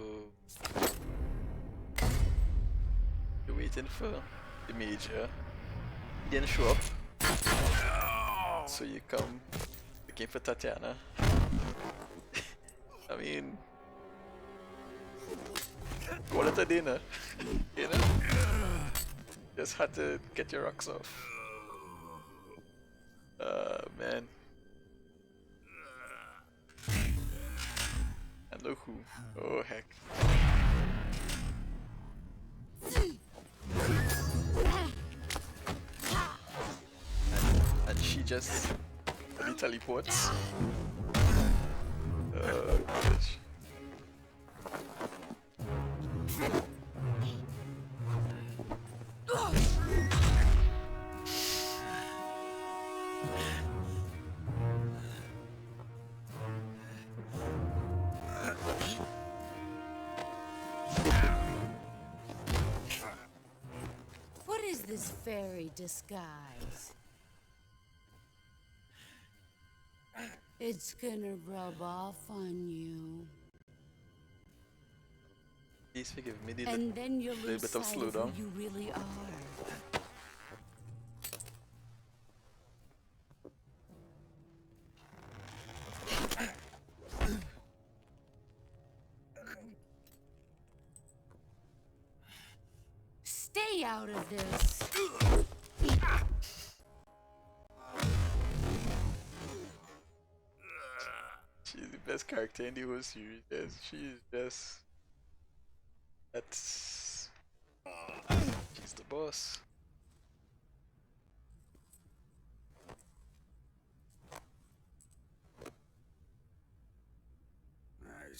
[SPEAKER 1] you're waiting for the Major. He didn't show up. So you come looking for Tatiana. I mean, call it a dinner. You know? Just had to get your rocks off. Man. And look who. Oh heck. And she just really teleports. Oh gosh.
[SPEAKER 9] What is this fairy disguise? It's gonna rub off on you.
[SPEAKER 1] Please forgive me.
[SPEAKER 9] And then you'll
[SPEAKER 1] little
[SPEAKER 9] lose
[SPEAKER 1] bit of
[SPEAKER 9] sight of
[SPEAKER 1] slowdown.
[SPEAKER 9] who you really are. Stay out of this.
[SPEAKER 1] She's the best character in the whole series. Yes, she's just that's she's the boss.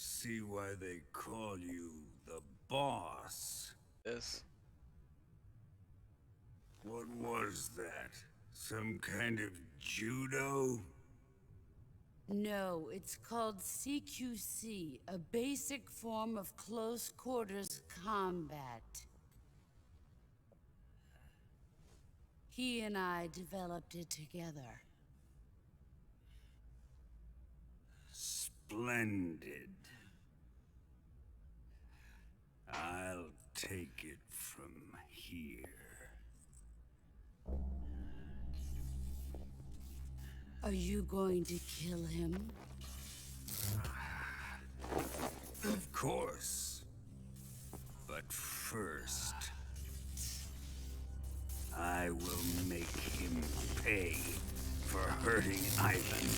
[SPEAKER 8] see why they call you the boss.
[SPEAKER 1] Yes.
[SPEAKER 8] What was that? Some kind of judo?
[SPEAKER 9] No, it's called CQC, a basic form of close quarters combat. He and I developed it together.
[SPEAKER 8] Splendid. I'll take it from here.
[SPEAKER 9] Are you going to kill him?
[SPEAKER 8] Of course. But first, I will make him pay for hurting Ivan.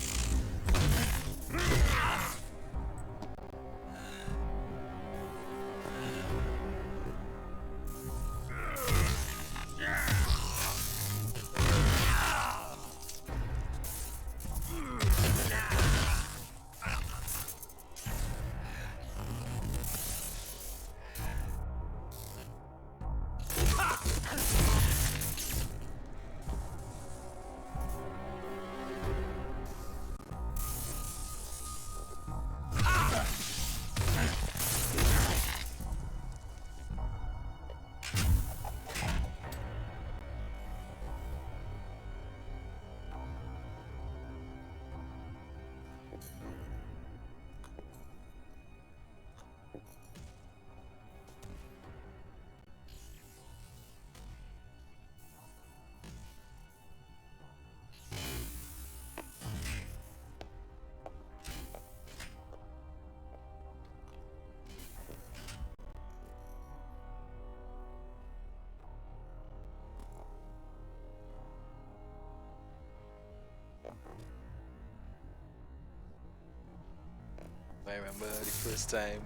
[SPEAKER 1] I remember the first time,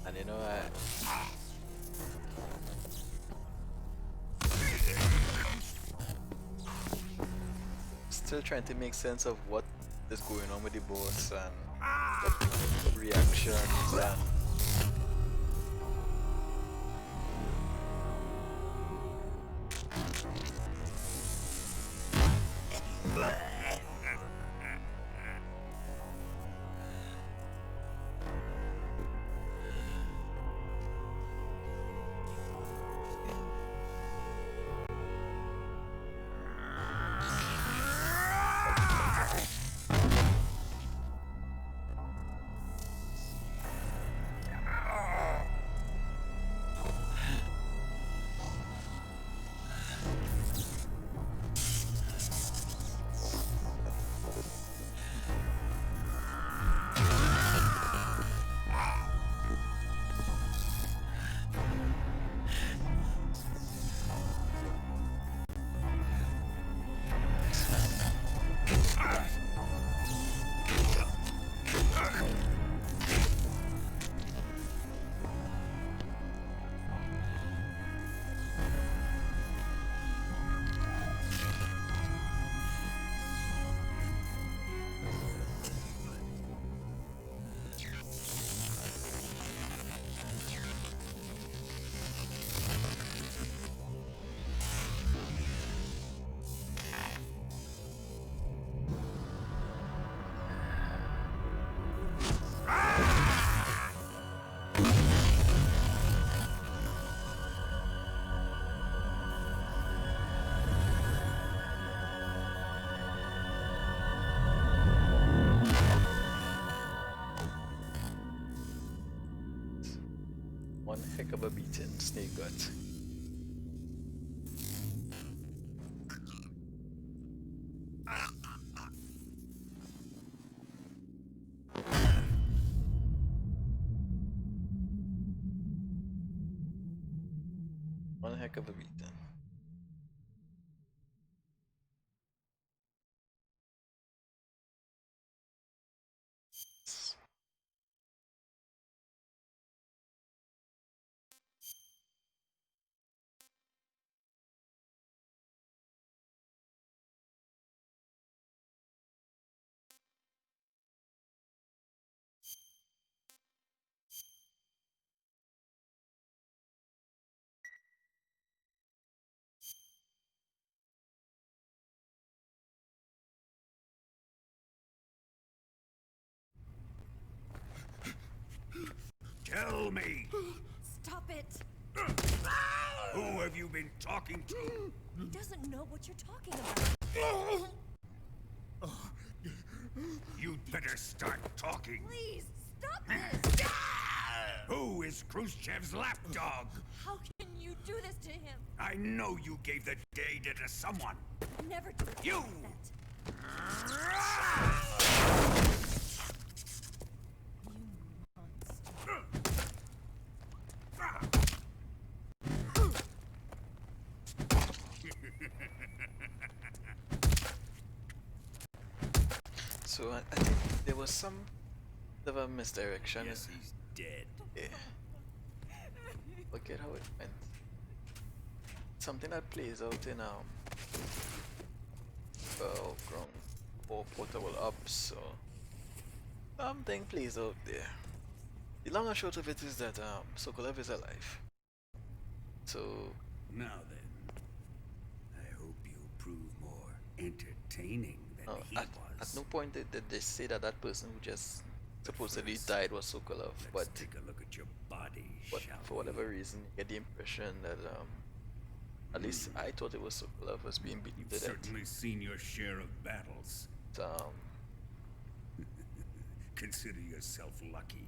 [SPEAKER 1] and you know, still trying to make sense of what is going on with the boss and what reactions and one heck of a beating Snake got. One heck of a beating.
[SPEAKER 8] fool me!
[SPEAKER 10] Stop it!
[SPEAKER 8] Who have you been talking to?
[SPEAKER 10] He doesn't know what you're talking about.
[SPEAKER 8] You'd better start talking.
[SPEAKER 10] Please, stop this!
[SPEAKER 8] Who is Khrushchev's lapdog?
[SPEAKER 10] How can you do this to him?
[SPEAKER 8] I know you gave the data to someone.
[SPEAKER 10] Never do
[SPEAKER 8] You!
[SPEAKER 10] that. You monster.
[SPEAKER 1] So I think there was some of a misdirection.
[SPEAKER 8] Yes, he's dead.
[SPEAKER 1] Yeah. Forget how it went. Something that plays out in ground or portable ops, so something plays out there. The long and short of it is that Sokolov is alive. So
[SPEAKER 8] Now then, I hope you'll prove more entertaining than he
[SPEAKER 1] at
[SPEAKER 8] was.
[SPEAKER 1] no point did they say that that person who just supposedly died was Sokolov,
[SPEAKER 8] Let's
[SPEAKER 1] but
[SPEAKER 8] take a look at your body, shall
[SPEAKER 1] for whatever reason, you get the impression that at least I thought it was Sokolov was being beaten to
[SPEAKER 8] You've
[SPEAKER 1] death.
[SPEAKER 8] certainly seen your share of battles.
[SPEAKER 1] Um,
[SPEAKER 8] Consider yourself lucky.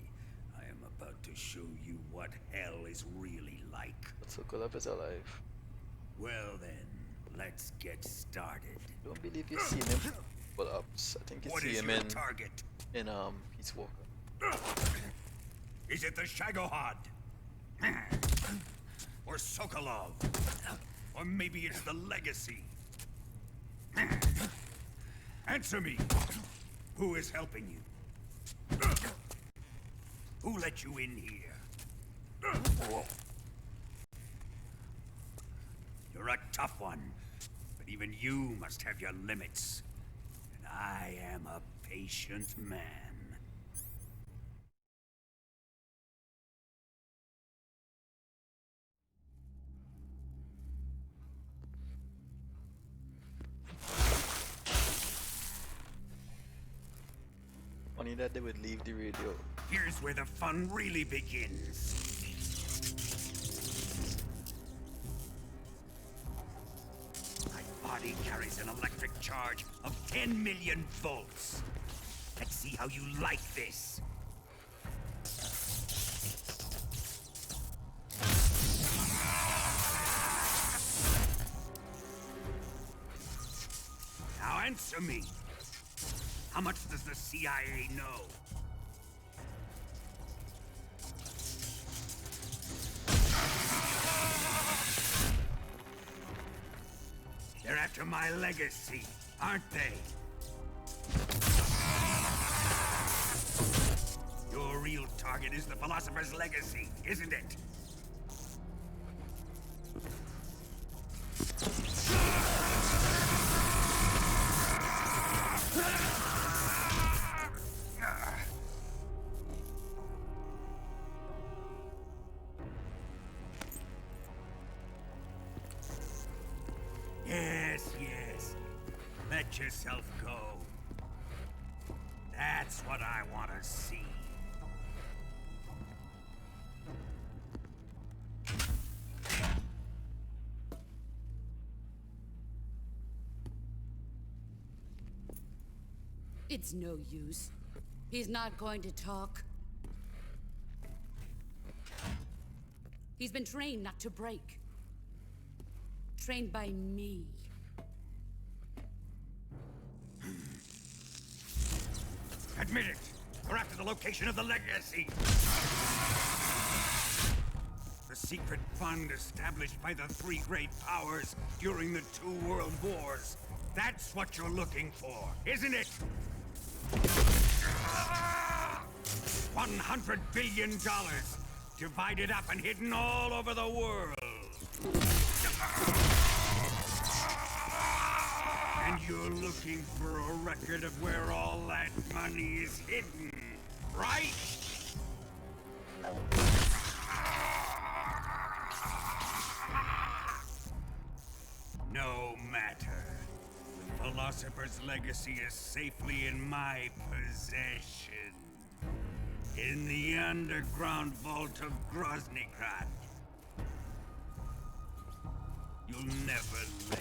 [SPEAKER 8] I am about to show you what hell is really like.
[SPEAKER 1] but Sokolov is alive.
[SPEAKER 8] Well then, let's get started.
[SPEAKER 1] Don't believe you've seen him. Well, ups. I think you
[SPEAKER 8] What
[SPEAKER 1] see
[SPEAKER 8] is
[SPEAKER 1] him
[SPEAKER 8] your
[SPEAKER 1] in
[SPEAKER 8] target?
[SPEAKER 1] Peace Walker.
[SPEAKER 8] Is it the Shagohod? Or Sokolov? Or maybe it's the Legacy? Answer me! Who is helping you? Who let you in here? You're a tough one, but even you must have your limits. And I am a patient man.
[SPEAKER 1] Funny that they would leave the radio.
[SPEAKER 8] Here's where the fun really begins. My body carries an electric charge of 10 million volts. Let's see how you like this. Now answer me. How much does the CIA know? They're after my legacy, aren't they? Your real target is the Philosopher's Legacy, isn't it? Yes, yes. Let yourself go. That's what I want to see.
[SPEAKER 9] It's no use. He's not going to talk. He's been trained not to break. Trained by me.
[SPEAKER 8] Admit it. We're after the location of the legacy. The secret fund established by the three great powers during the 2 world wars. That's what you're looking for, isn't it? $100 billion. Divided up and hidden all over the world. And you're looking for a record of where all that money is hidden, right? No matter. The Philosopher's Legacy is safely in my possession. In the underground vault of Groznygrad. You'll never lay.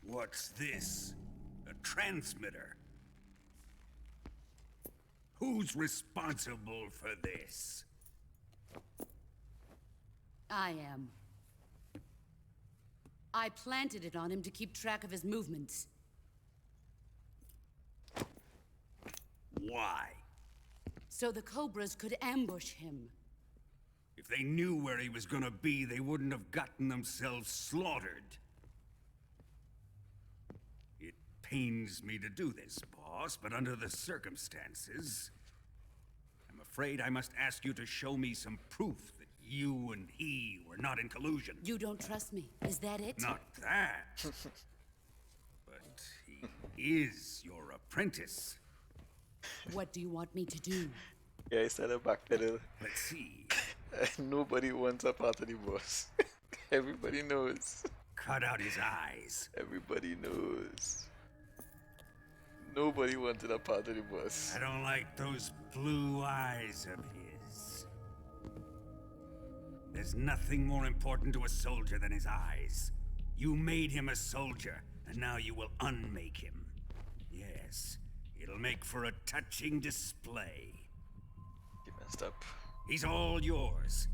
[SPEAKER 8] What's this? A transmitter? Who's responsible for this?
[SPEAKER 9] I am. I planted it on him to keep track of his movements.
[SPEAKER 8] Why?
[SPEAKER 9] So the Cobras could ambush him.
[SPEAKER 8] If they knew where he was gonna be, they wouldn't have gotten themselves slaughtered. It pains me to do this, boss, but under the circumstances, I'm afraid I must ask you to show me some proof that you and he were not in collusion.
[SPEAKER 9] You don't trust me, is that it?
[SPEAKER 8] Not that. But he is your apprentice.
[SPEAKER 9] What do you want me to do?
[SPEAKER 1] Yeah, I said a backpedal.
[SPEAKER 8] Let's see.
[SPEAKER 1] Nobody wants a part of the boss. Everybody knows.
[SPEAKER 8] Cut out his eyes.
[SPEAKER 1] Everybody knows. Nobody wanted a part of the boss.
[SPEAKER 8] I don't like those blue eyes of his. There's nothing more important to a soldier than his eyes. You made him a soldier, and now you will unmake him. Yes, it'll make for a touching display.
[SPEAKER 1] You messed up.
[SPEAKER 8] He's all yours.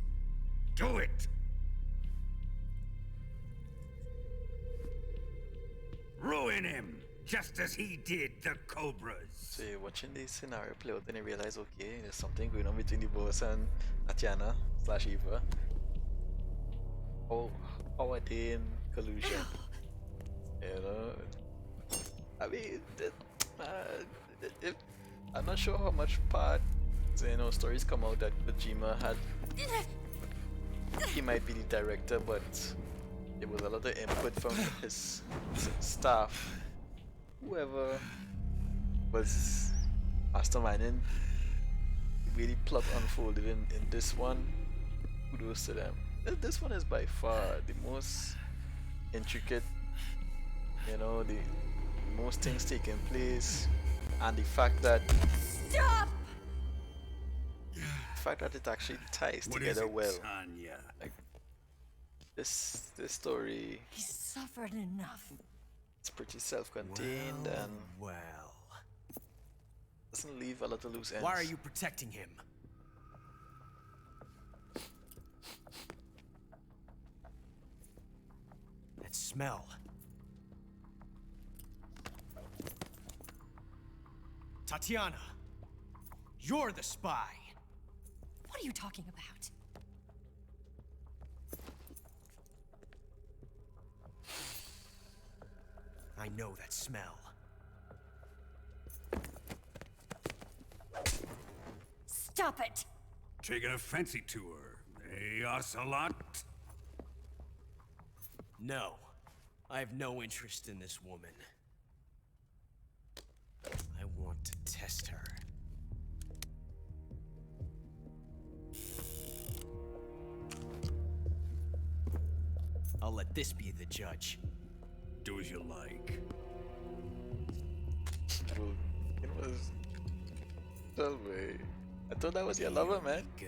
[SPEAKER 8] Do it! Ruin him, just as he did the Cobras.
[SPEAKER 1] So you're watching the scenario play out and you realize, okay, there's something going on between the boss and Tatiana / Eva. How are they in collusion? You know? I mean, I'm not sure how much part, you know, stories come out that Kojima had. He might be the director, but there was a lot of input from his staff. Whoever was masterminding the way the plot unfolded in this one, kudos to them. This one is by far the most intricate, you know, the most things taking place, and the fact that
[SPEAKER 10] Stop!
[SPEAKER 1] the fact that it actually ties
[SPEAKER 8] What is
[SPEAKER 1] together
[SPEAKER 8] it,
[SPEAKER 1] well.
[SPEAKER 8] Tanya?
[SPEAKER 1] Like this story,
[SPEAKER 10] He's suffered enough.
[SPEAKER 1] it's pretty self-contained and
[SPEAKER 7] Well.
[SPEAKER 1] doesn't leave a lot of loose ends.
[SPEAKER 6] Why are you protecting him? That smell. Tatiana, you're the spy.
[SPEAKER 10] What are you talking about?
[SPEAKER 6] I know that smell.
[SPEAKER 10] Stop it!
[SPEAKER 8] Taking a fancy to her, eh, Ocelot?
[SPEAKER 6] No, I have no interest in this woman. I want to test her. I'll let this be the judge.
[SPEAKER 8] Do as you like.
[SPEAKER 1] Well, it was tell me. I thought that was your lover, man.
[SPEAKER 6] Go.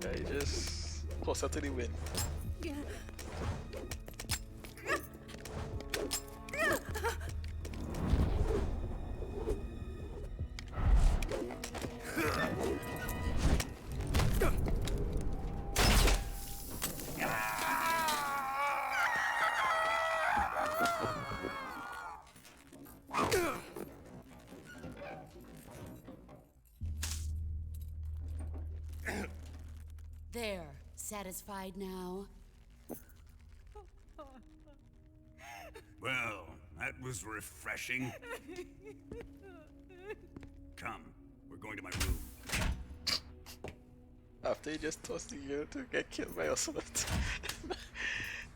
[SPEAKER 1] Yeah, you just toss her to the wind.
[SPEAKER 9] There, satisfied now?
[SPEAKER 8] Well, that was refreshing. Come, we're going to my room.
[SPEAKER 1] After you just toss the girl to get killed by Ocelot.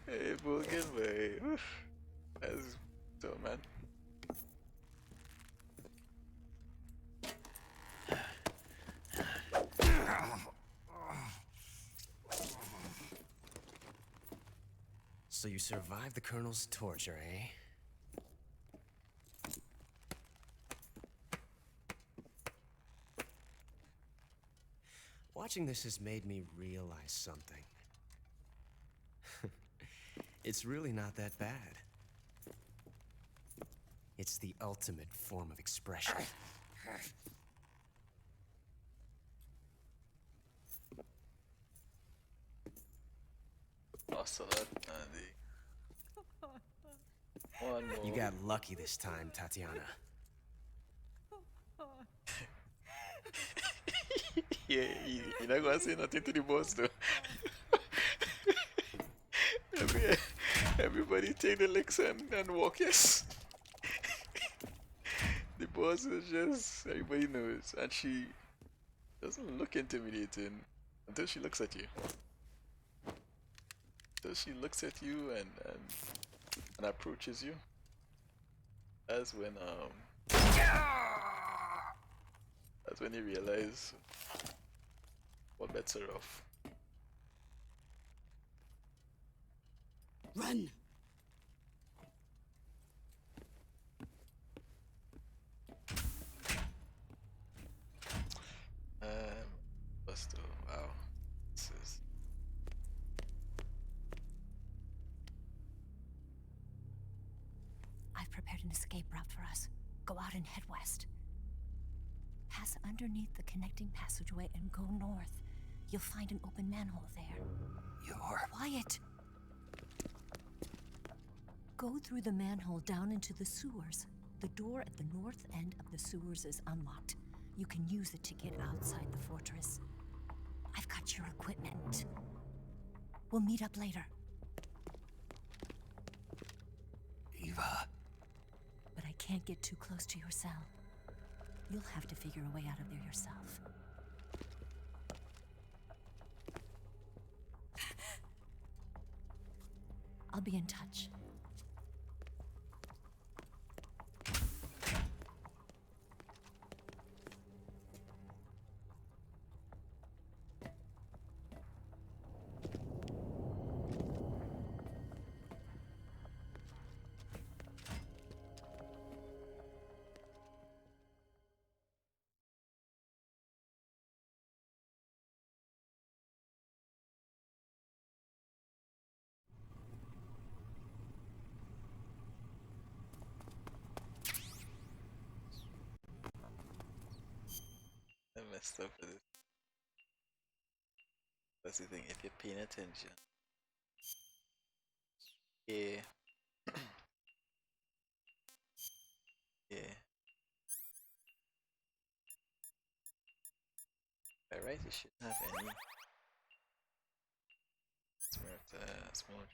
[SPEAKER 1] Hey, Bulgin, boy. Oof. That's so, man.
[SPEAKER 11] So you survived the Colonel's torture, eh? Watching this has made me realize something. It's really not that bad. It's the ultimate form of expression.
[SPEAKER 1] Ocelot, Andy. One more.
[SPEAKER 11] You got lucky this time, Tatiana.
[SPEAKER 1] Yeah, you're not gonna say nothing to the boss though. Everybody take the licks and walk, yes. The boss is just, everybody knows. And she doesn't look intimidating until she looks at you. Until she looks at you and approaches you. That's when you realize what bets are off.
[SPEAKER 9] Run!
[SPEAKER 1] Busto, wow. This is
[SPEAKER 2] I've prepared an escape route for us. Go out and head west. Pass underneath the connecting passageway and go north. You'll find an open manhole there.
[SPEAKER 7] You're...
[SPEAKER 2] Quiet! Go through the manhole down into the sewers. The door at the north end of the sewers is unlocked. You can use it to get outside the fortress. I've got your equipment. We'll meet up later.
[SPEAKER 7] Eva.
[SPEAKER 2] But I can't get too close to your cell. You'll have to figure a way out of there yourself. I'll be in touch.
[SPEAKER 1] I messed up with it. That's the thing, if you're paying attention. Yeah. Yeah. By right, you shouldn't have any. Small.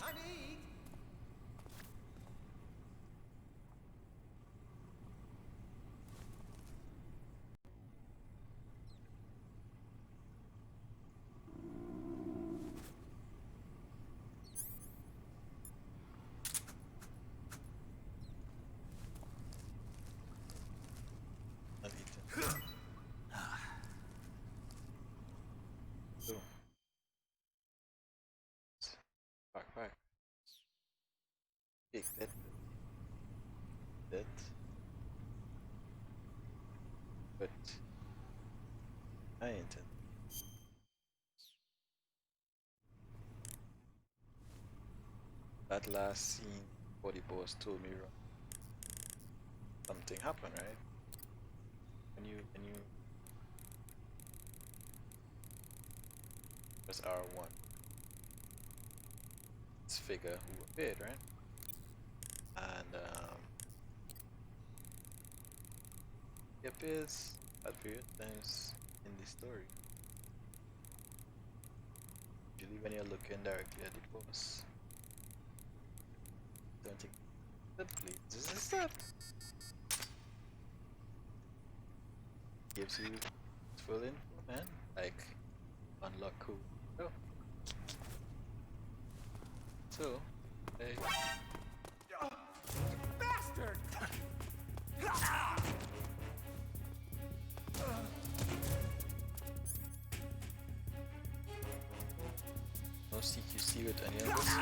[SPEAKER 6] Honey!
[SPEAKER 1] I'll eat it. So. Back. Take that. But I ain't it. That last scene, what the boss told me wrong. Something happened, right? When you press R1. This figure who appeared, right? And he appears at various times in the story. Usually when you're looking directly at the boss. Don't think that please. This is that. Gives you full info, man. Like unlock who. Oh. So, hey.
[SPEAKER 6] Bastard!
[SPEAKER 1] no CQC with any of this.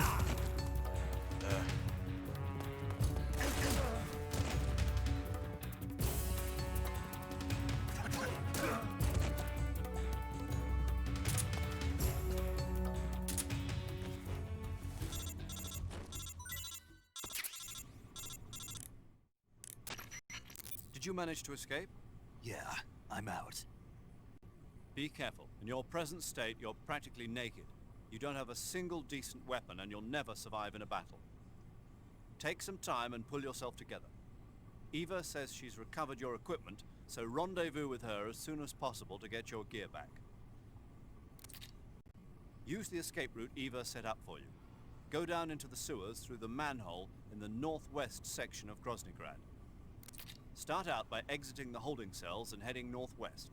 [SPEAKER 12] Did you manage to escape?
[SPEAKER 7] Yeah, I'm out.
[SPEAKER 12] Be careful. In your present state, you're practically naked. You don't have a single decent weapon, and you'll never survive in a battle. Take some time and pull yourself together. Eva says she's recovered your equipment, so rendezvous with her as soon as possible to get your gear back. Use the escape route Eva set up for you. Go down into the sewers through the manhole in the northwest section of Groznygrad. Start out by exiting the holding cells and heading northwest.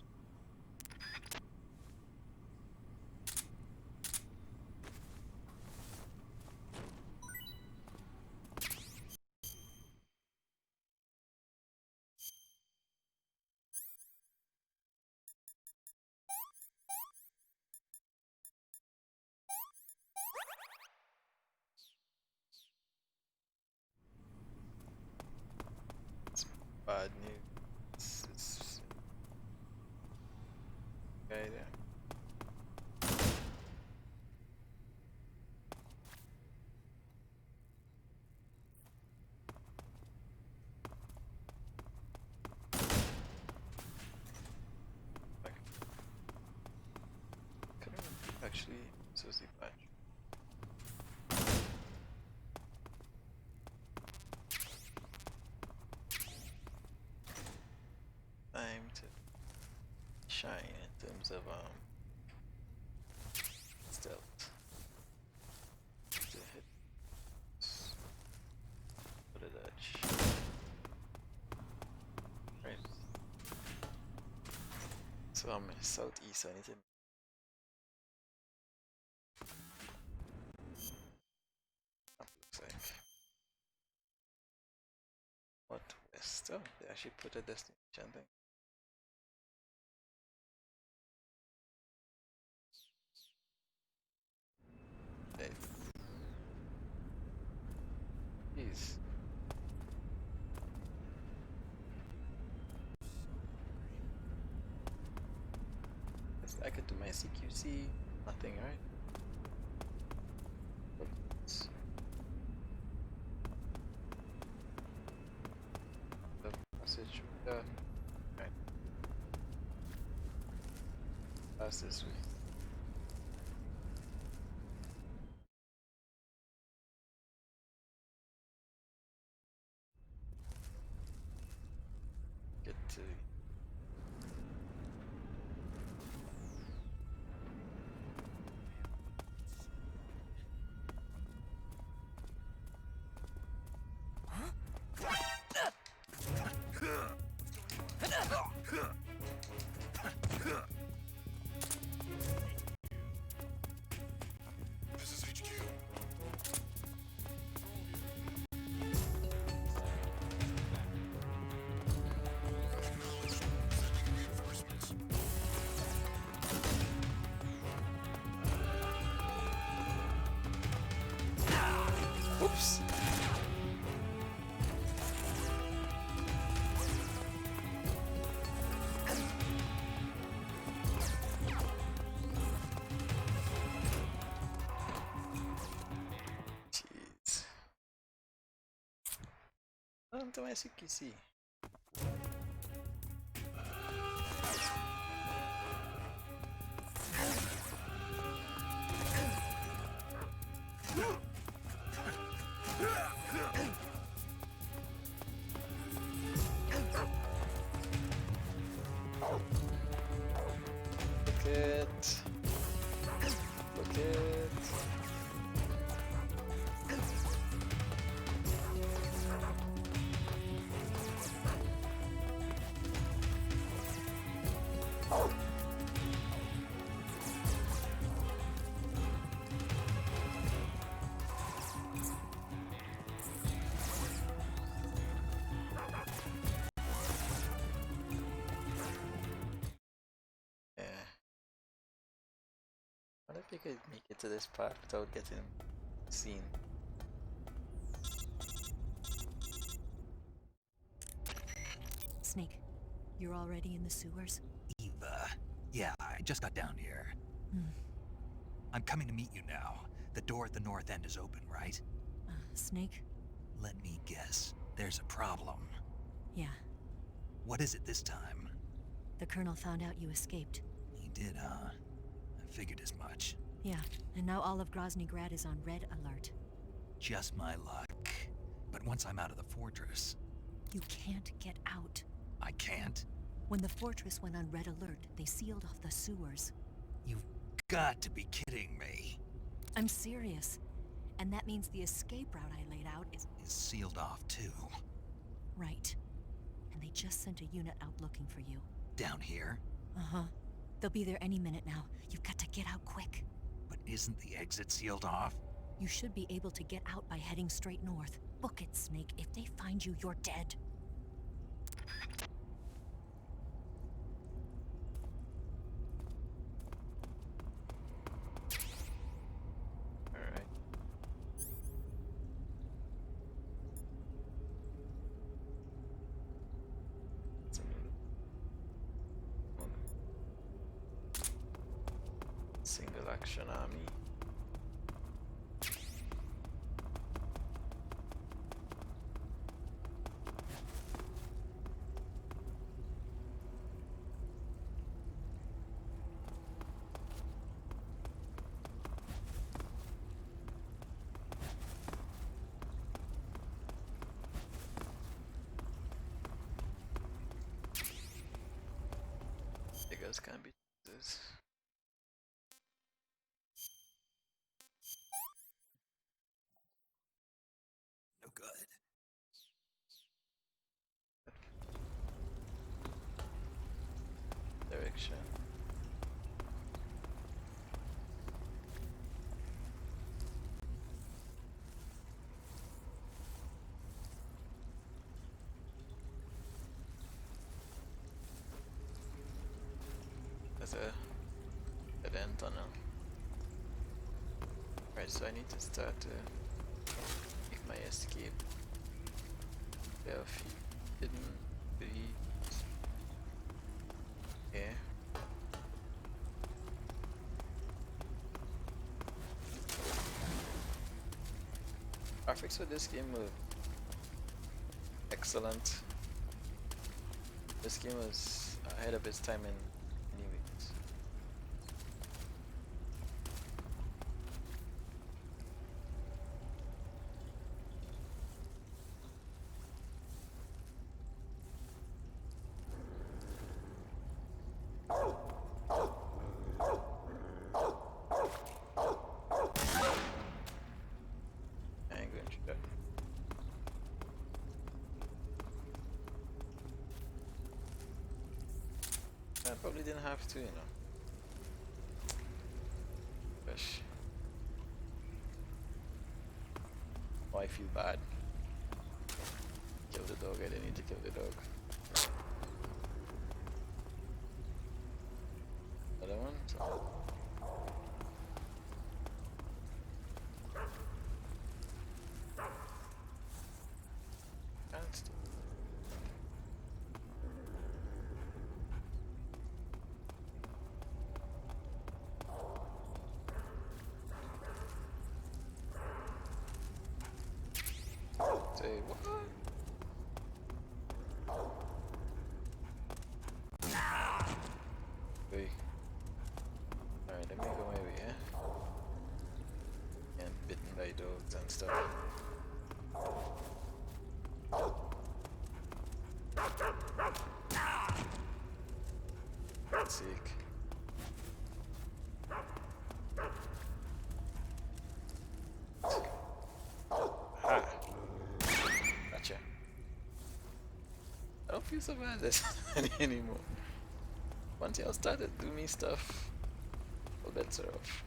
[SPEAKER 1] Bad news. It's okay there. Like, couldn't actually seriously patch. Time to shine in terms of stealth. To hit what a dodge. Right. So I'm southeast, so I need to looks like what west? Oh, they actually put a destination thing. Jeez. I could do my CQC, nothing, right? Oops. The passage, right. Pass this way. Get to
[SPEAKER 4] This is HQ. Acknowledged. Sending reinforcements.
[SPEAKER 1] Oops. Jeez. To my CQC. Look it. Look it. Yeah. wonder if you could make it to this part without getting seen.
[SPEAKER 2] Snake, you're already in the sewers?
[SPEAKER 7] Eva. Yeah, I just got down here. I'm coming to meet you now. The door at the north end is open, right?
[SPEAKER 2] Snake?
[SPEAKER 7] Let me guess. There's a problem.
[SPEAKER 2] Yeah.
[SPEAKER 7] What is it this time?
[SPEAKER 2] The Colonel found out you escaped.
[SPEAKER 7] He did, huh? I figured as much.
[SPEAKER 2] Yeah, and now all of Grozny Grad is on red alert.
[SPEAKER 7] Just my luck. But once I'm out of the fortress...
[SPEAKER 2] You can't get out.
[SPEAKER 7] I can't?
[SPEAKER 2] When the fortress went on red alert, they sealed off the sewers.
[SPEAKER 7] You've got to be kidding me.
[SPEAKER 2] I'm serious. And that means the escape route I laid out is
[SPEAKER 7] sealed off, too.
[SPEAKER 2] Right. And they just sent a unit out looking for you.
[SPEAKER 7] Down here?
[SPEAKER 2] Uh-huh. They'll be there any minute now. You've got to get out quick.
[SPEAKER 7] But isn't the exit sealed off?
[SPEAKER 2] You should be able to get out by heading straight north. Book it, Snake. If they find you, you're dead.
[SPEAKER 1] Alright. Single action army. Figures can be this.
[SPEAKER 7] No good.
[SPEAKER 1] Direction. There's a dead end tunnel. Right, so I need to start to make my escape. There are a few hidden trees. Yeah. Graphics for this game were excellent. This game was ahead of its time in many ways. I ain't going to that. I probably didn't have to, you know. Gosh. Oh, I feel bad. Kill the dog, I didn't need to kill the dog. Other one? So. Can't stop. Say what? Wait. Alright, let me go my way, yeah? And bitten by dogs and stuff. Sick. Ah. Gotcha. I don't feel so bad this anymore. Once y'all started doing me stuff, all bets are off.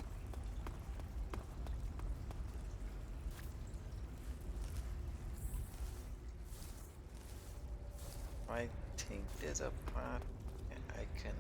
[SPEAKER 1] I think there's a part I can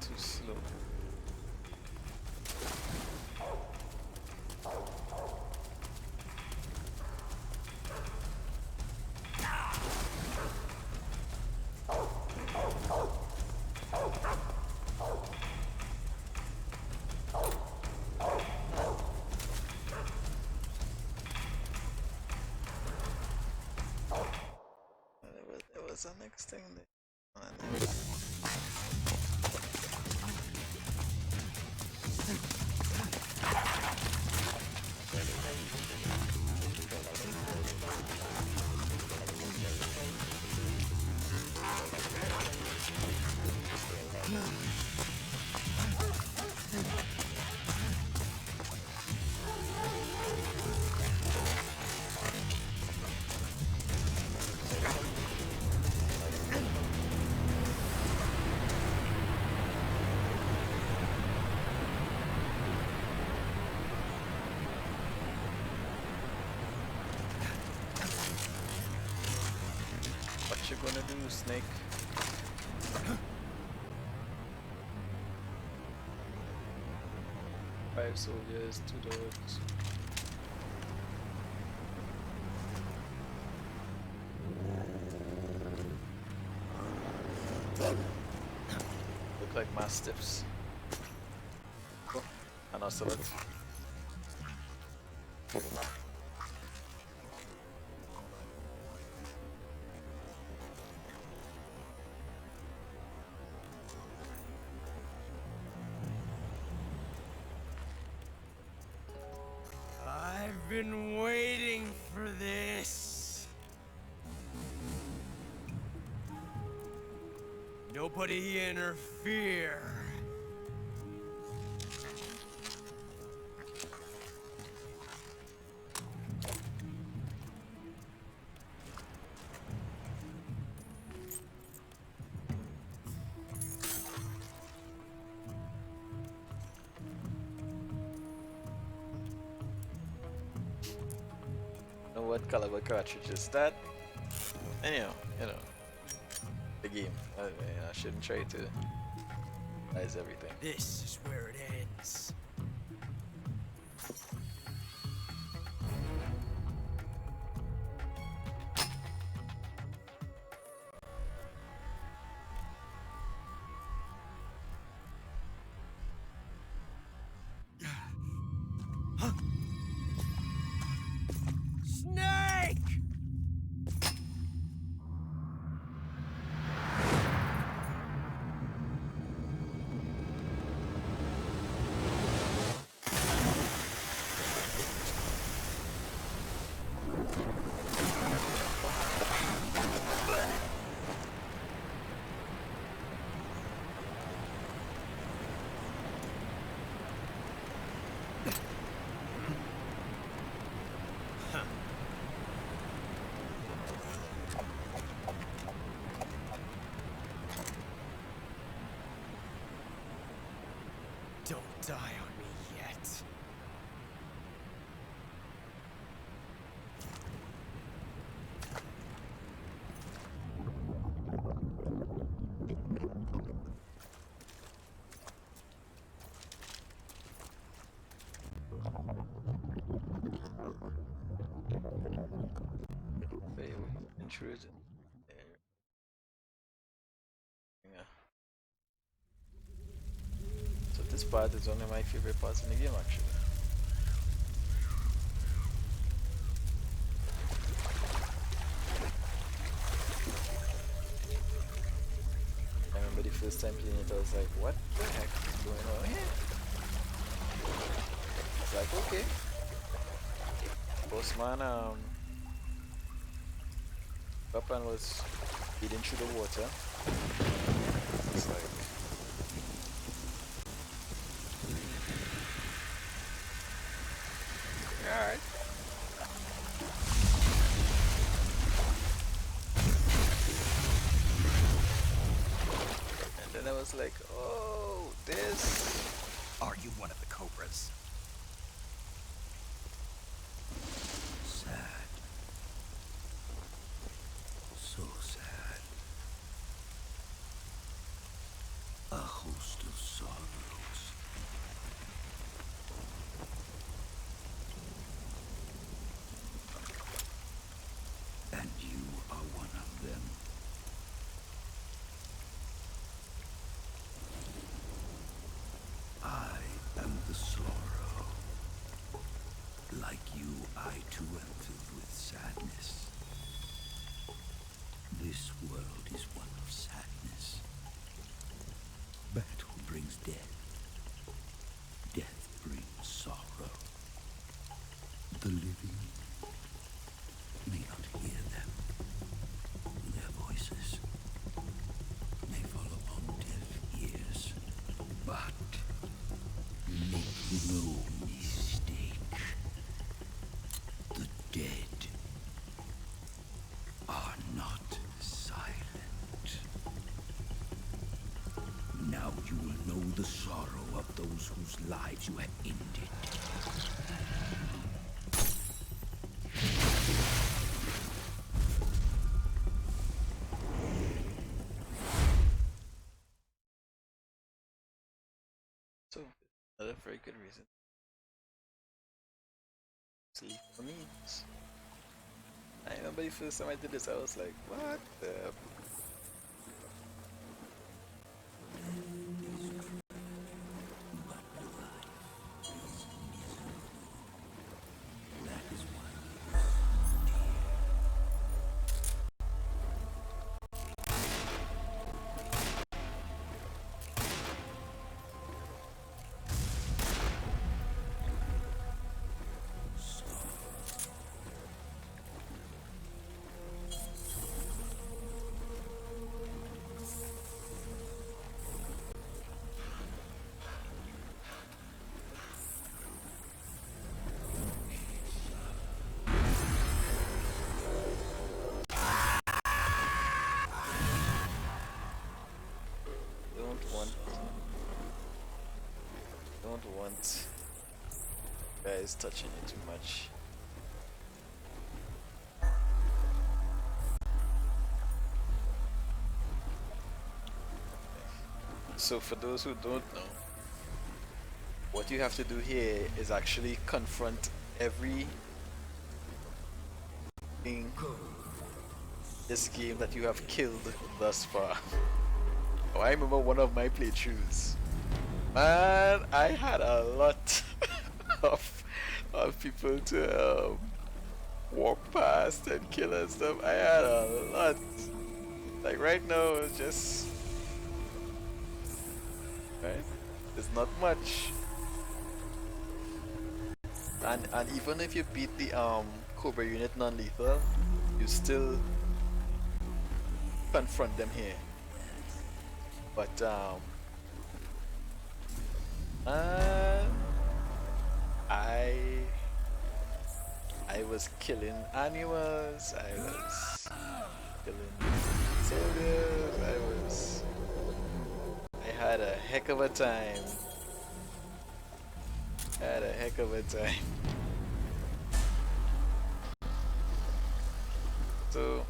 [SPEAKER 1] too slow. There was the next thing there. What you gonna do, Snake? Five soldiers, 2 dogs. Look like mastiffs. Oh, an ocelot.
[SPEAKER 3] I've been waiting for this. Nobody interfere.
[SPEAKER 1] Know what caliber cartridge is that? Anyhow, you know, the game. I shouldn't try to analyze everything.
[SPEAKER 3] This is where it ends. Snake! Don't die on me yet.
[SPEAKER 1] They intrude. Yeah. So this part is one of my favorite parts in the game, actually. I remember the first time playing it, I was like, what the heck is going on here? It's like, okay. Postman, weapon was feeding through the water. It's like, alright. And then I was like, oh, this.
[SPEAKER 7] Are you one of the Cobras?
[SPEAKER 3] Sad. So sad. A host of
[SPEAKER 5] no mistake. The dead are not silent. Now you will know the sorrow of those whose lives you have ended.
[SPEAKER 1] So, another very good reason. Sleep for means. I remember the first time I did this, I was like, what the? Don't want guys touching it too much. So for those who don't know, what you have to do here is actually confront every thing this game that you have killed thus far. Oh, I remember one of my playthroughs. Man, I had a lot of people to walk past and kill and stuff. I had a lot. Like right now, it's just right. It's not much. And even if you beat the Cobra unit non-lethal, you still confront them here. But I was killing animals, I was killing soldiers, I had a heck of a time. So,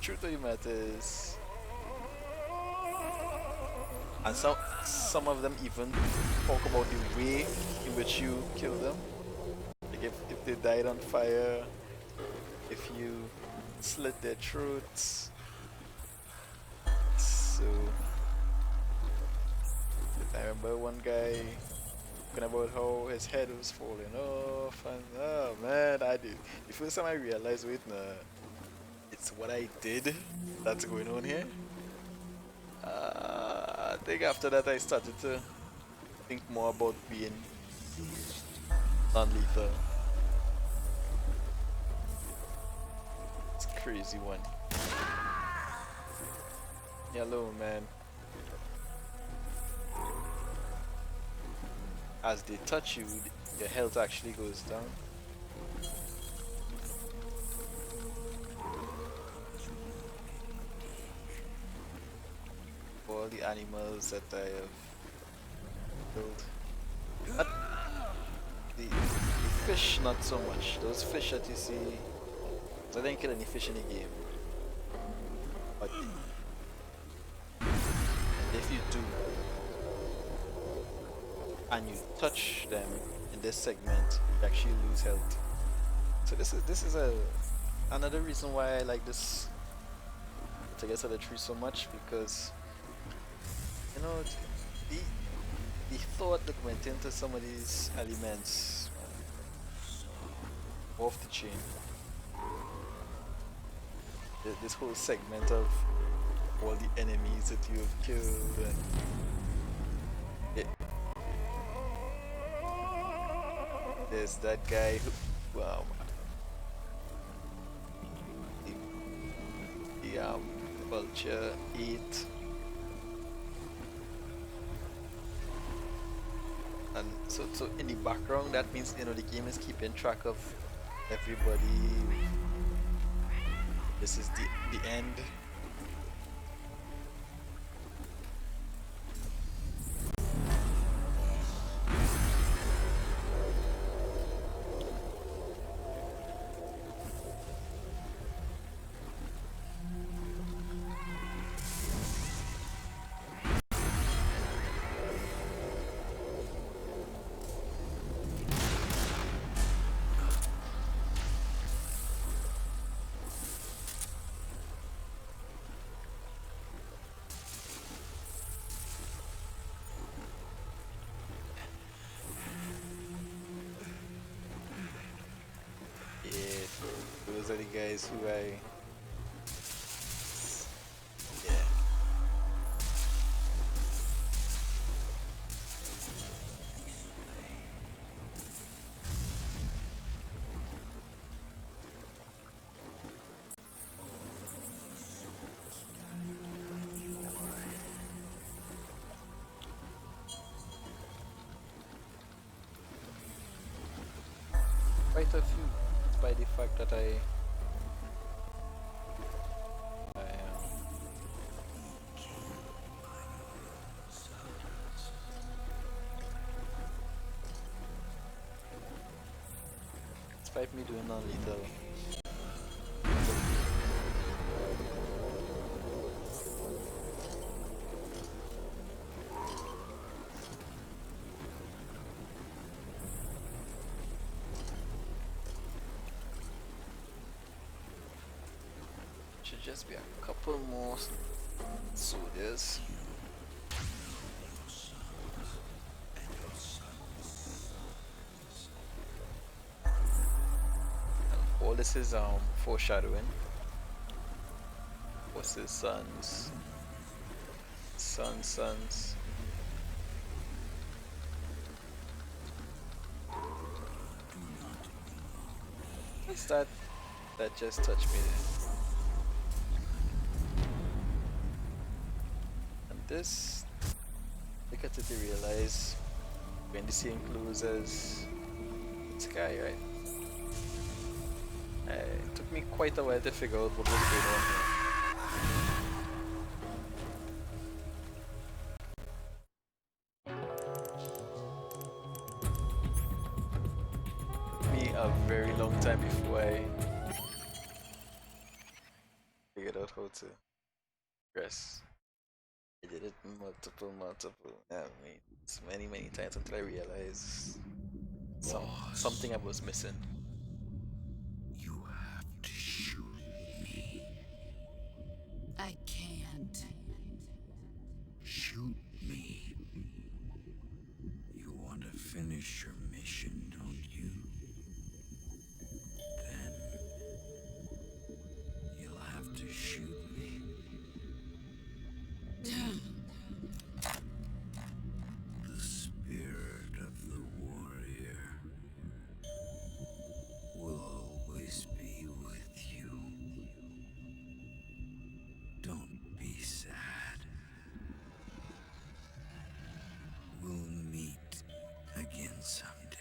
[SPEAKER 1] truth of the matter is, and some of them even talk about the way in which you kill them. Like if they died on fire, if you slit their throats. So I remember one guy talking about how his head was falling off, and oh man, the first time I realized, wait, nah, it's what I did that's going on here. I think after that I started to think more about being non-lethal. It's a crazy one. Hello, man. As they touch you, your health actually goes down. All the animals that I have killed. But the fish, not so much. Those fish that you see, I didn't kill any fish in the game. But if you do, and you touch them in this segment, you actually lose health. So this is another reason why I like this Tears of the Tree so much, because you know the thought that went into some of these elements off the chain. This whole segment of all the enemies that you have killed, and there's that guy who, the vulture ate And so in the background, that means the game is keeping track of everybody. This is the end. Those are the guys who I. Yeah. Quite a few, by the fact that I despite me doing non-lethal. Should just be a couple more soldiers. All this is foreshadowing. What's his sons? Sons. What's that? That just touched me there. And this, look at it to realize when the same clues as Sky, right? It took me quite a while to figure out what was going on here. Took me a very long time before I figured out how to press. I did it multiple. I mean, it's many times until I realized something I was missing.
[SPEAKER 9] I can't.
[SPEAKER 3] Shoot me. You want to finish your mission, don't you? Then you'll have to shoot me. The spirit of the warrior will always be with you. Don't be sad. We'll meet again someday.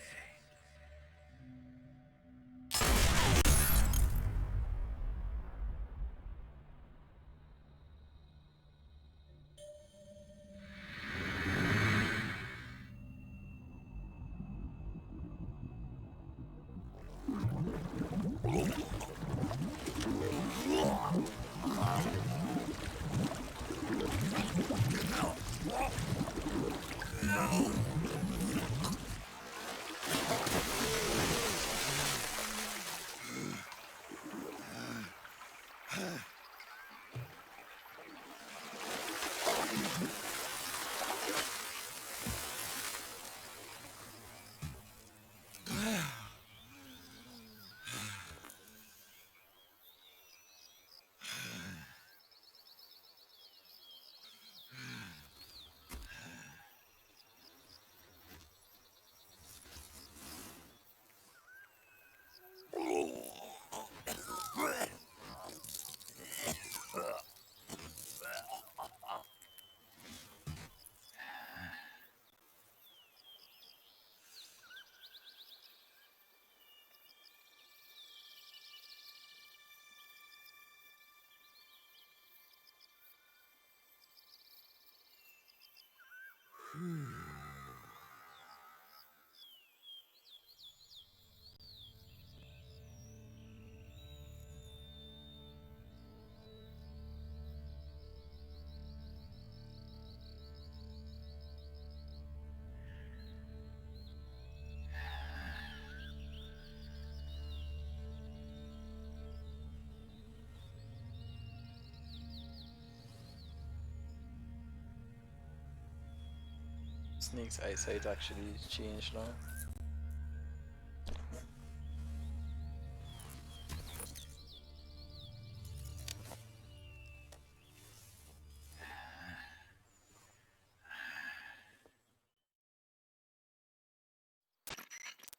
[SPEAKER 1] Snake's eyesight actually changed now.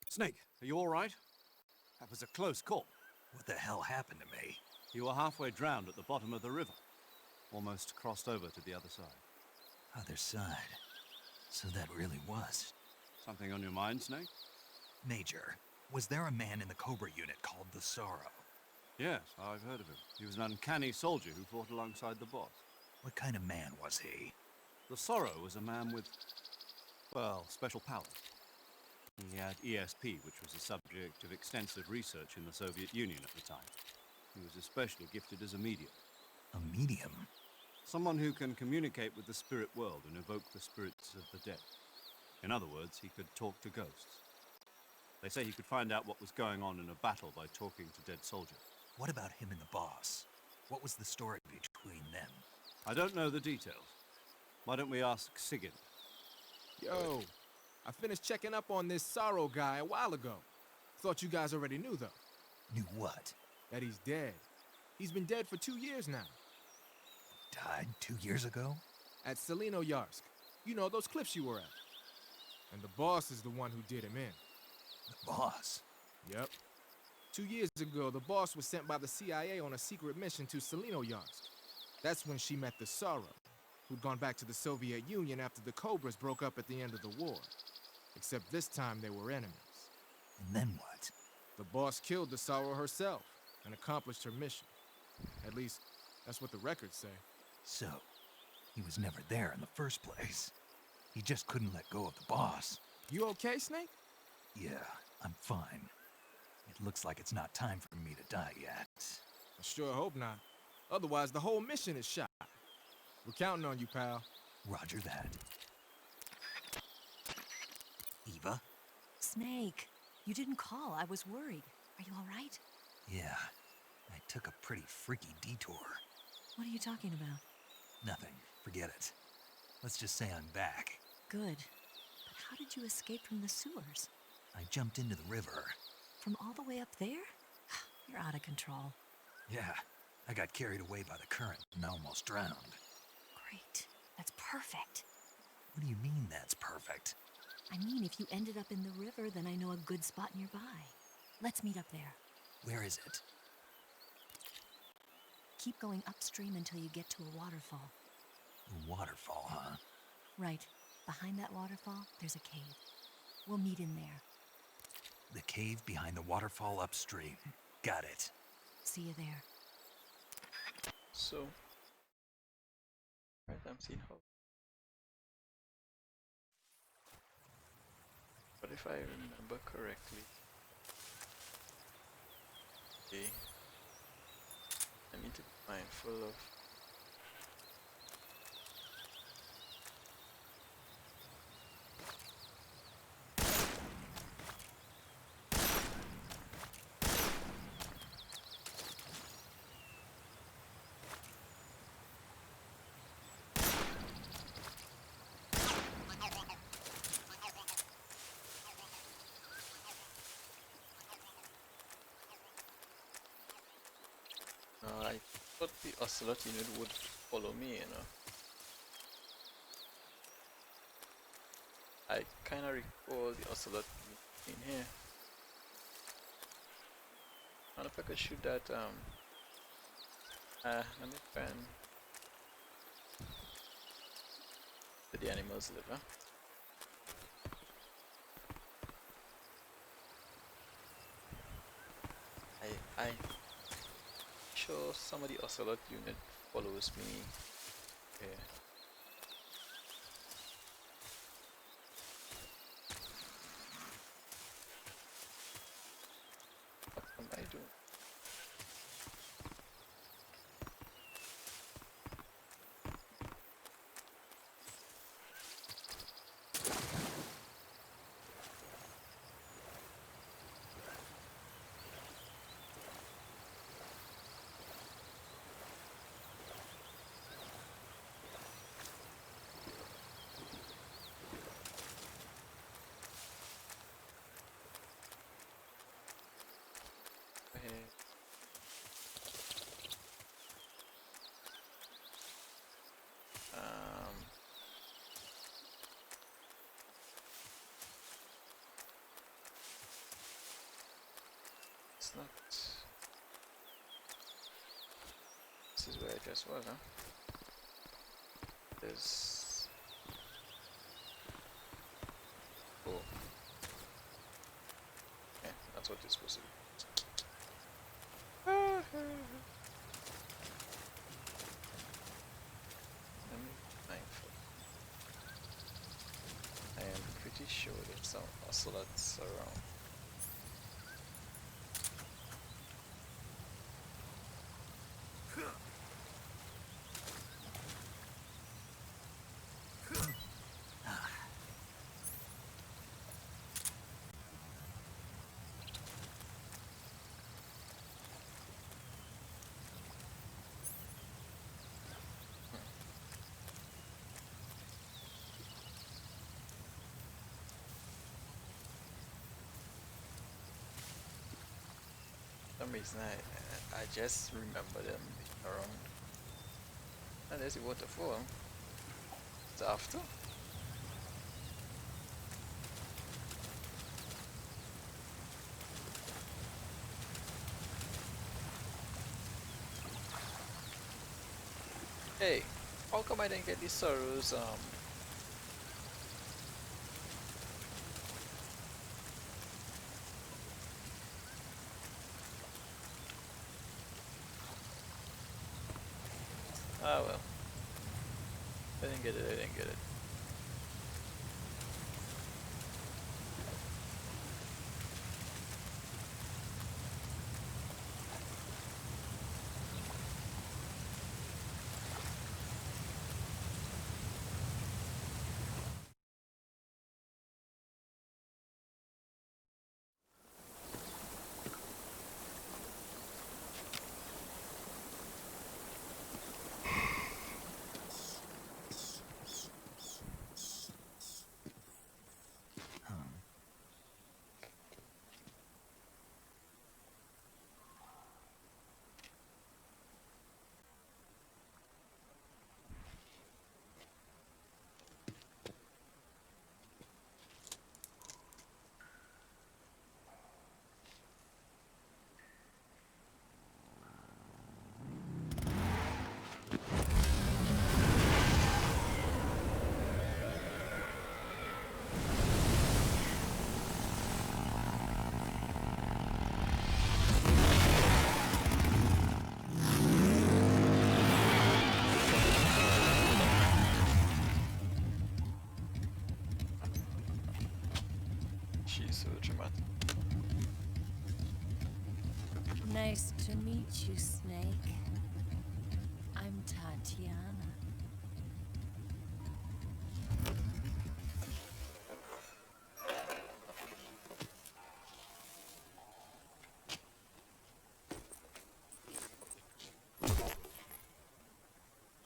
[SPEAKER 12] Snake, are you all right? That was a close call.
[SPEAKER 7] What the hell happened to me?
[SPEAKER 12] You were halfway drowned at the bottom of the river. Almost crossed over to the other side.
[SPEAKER 7] Other side. So that really was.
[SPEAKER 12] Something on your mind, Snake?
[SPEAKER 7] Major, was there a man in the Cobra unit called the Sorrow?
[SPEAKER 12] Yes, I've heard of him. He was an uncanny soldier who fought alongside the boss.
[SPEAKER 7] What kind of man was he?
[SPEAKER 12] The Sorrow was a man with, well, special powers. He had ESP, which was the subject of extensive research in the Soviet Union at the time. He was especially gifted as a medium.
[SPEAKER 7] A medium?
[SPEAKER 12] Someone who can communicate with the spirit world and evoke the spirits of the dead. In other words, he could talk to ghosts. They say he could find out what was going on in a battle by talking to dead soldiers.
[SPEAKER 7] What about him and the boss? What was the story between them?
[SPEAKER 12] I don't know the details. Why don't we ask Sigint?
[SPEAKER 13] Yo, I finished checking up on this Sorrow guy a while ago. Thought you guys already knew, though.
[SPEAKER 7] Knew what?
[SPEAKER 13] That he's dead. He's been dead for 2 years now.
[SPEAKER 7] Died 2 years ago?
[SPEAKER 13] At Selino-Yarsk. You know, those cliffs you were at. And the boss is the one who did him in.
[SPEAKER 7] The boss?
[SPEAKER 13] Yep. 2 years ago, the boss was sent by the CIA on a secret mission to Selino-Yarsk. That's when she met the Sorrow, who'd gone back to the Soviet Union after the Cobras broke up at the end of the war. Except this time they were enemies.
[SPEAKER 7] And then what?
[SPEAKER 13] The boss killed the Sorrow herself and accomplished her mission. At least, that's what the records say.
[SPEAKER 7] So, he was never there in the first place. He just couldn't let go of the boss.
[SPEAKER 13] You okay, Snake?
[SPEAKER 7] Yeah, I'm fine. It looks like it's not time for me to die yet.
[SPEAKER 13] I sure hope not. Otherwise, the whole mission is shot. We're counting on you, pal.
[SPEAKER 7] Roger that. Eva?
[SPEAKER 2] Snake, you didn't call. I was worried. Are you all right?
[SPEAKER 7] Yeah, I took a pretty freaky detour.
[SPEAKER 2] What are you talking about?
[SPEAKER 7] Nothing. Forget it. Let's just say I'm back.
[SPEAKER 2] Good. But how did you escape from the sewers?
[SPEAKER 7] I jumped into the river.
[SPEAKER 2] From all the way up there? You're out of control.
[SPEAKER 7] Yeah, I got carried away by the current and almost drowned.
[SPEAKER 2] Great. That's perfect.
[SPEAKER 7] What do you mean that's perfect?
[SPEAKER 2] I mean, if you ended up in the river, then I know a good spot nearby. Let's meet up there.
[SPEAKER 7] Where is it?
[SPEAKER 2] Keep going upstream until you get to a waterfall.
[SPEAKER 7] A waterfall, huh?
[SPEAKER 2] Right. Behind that waterfall, there's a cave. We'll meet in there.
[SPEAKER 7] The cave behind the waterfall upstream. Got it.
[SPEAKER 2] See you there.
[SPEAKER 1] So, right, I'm seeing how. But if I remember correctly, okay, I need to be mindful of I thought the Ocelot unit would follow me, you know. I kinda recall the Ocelot in here. I wonder if I could shoot that, let me find where the animals live, huh? I sure some of the Ocelot unit follows me here. It's not. This is where I just was, huh? There's. Oh. Yeah, that's what it's supposed to be. I am pretty sure there's some ocelots around. For some reason I just remember them being around. And there's the waterfall. It's after. Hey, how come I didn't get these sorrows ah well. I didn't get it, I didn't get it. She's so dramatic.
[SPEAKER 2] Nice to meet you, Snake. I'm Tatiana.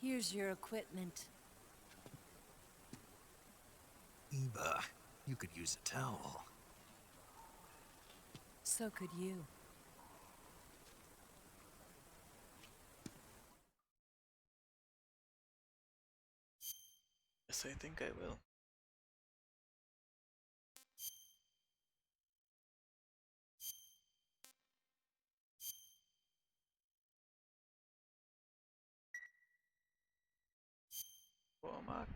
[SPEAKER 2] Here's your equipment.
[SPEAKER 7] Eva, you could use a towel.
[SPEAKER 2] So could you.
[SPEAKER 1] Yes, I think I will. Cormac.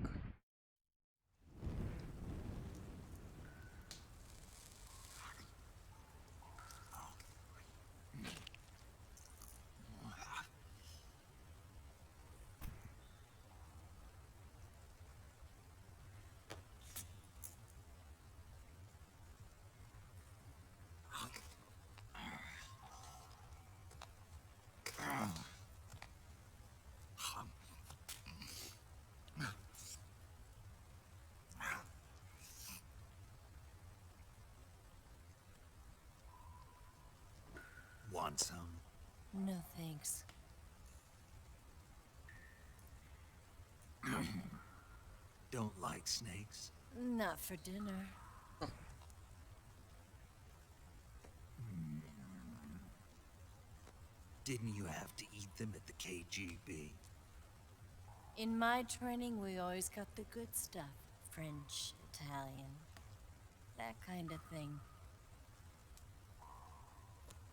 [SPEAKER 7] Want some?
[SPEAKER 2] No thanks.
[SPEAKER 7] Don't like snakes?
[SPEAKER 2] Not for dinner.
[SPEAKER 7] Didn't you have to eat them at the KGB?
[SPEAKER 2] In my training, we always got the good stuff. French, Italian, that kind of thing.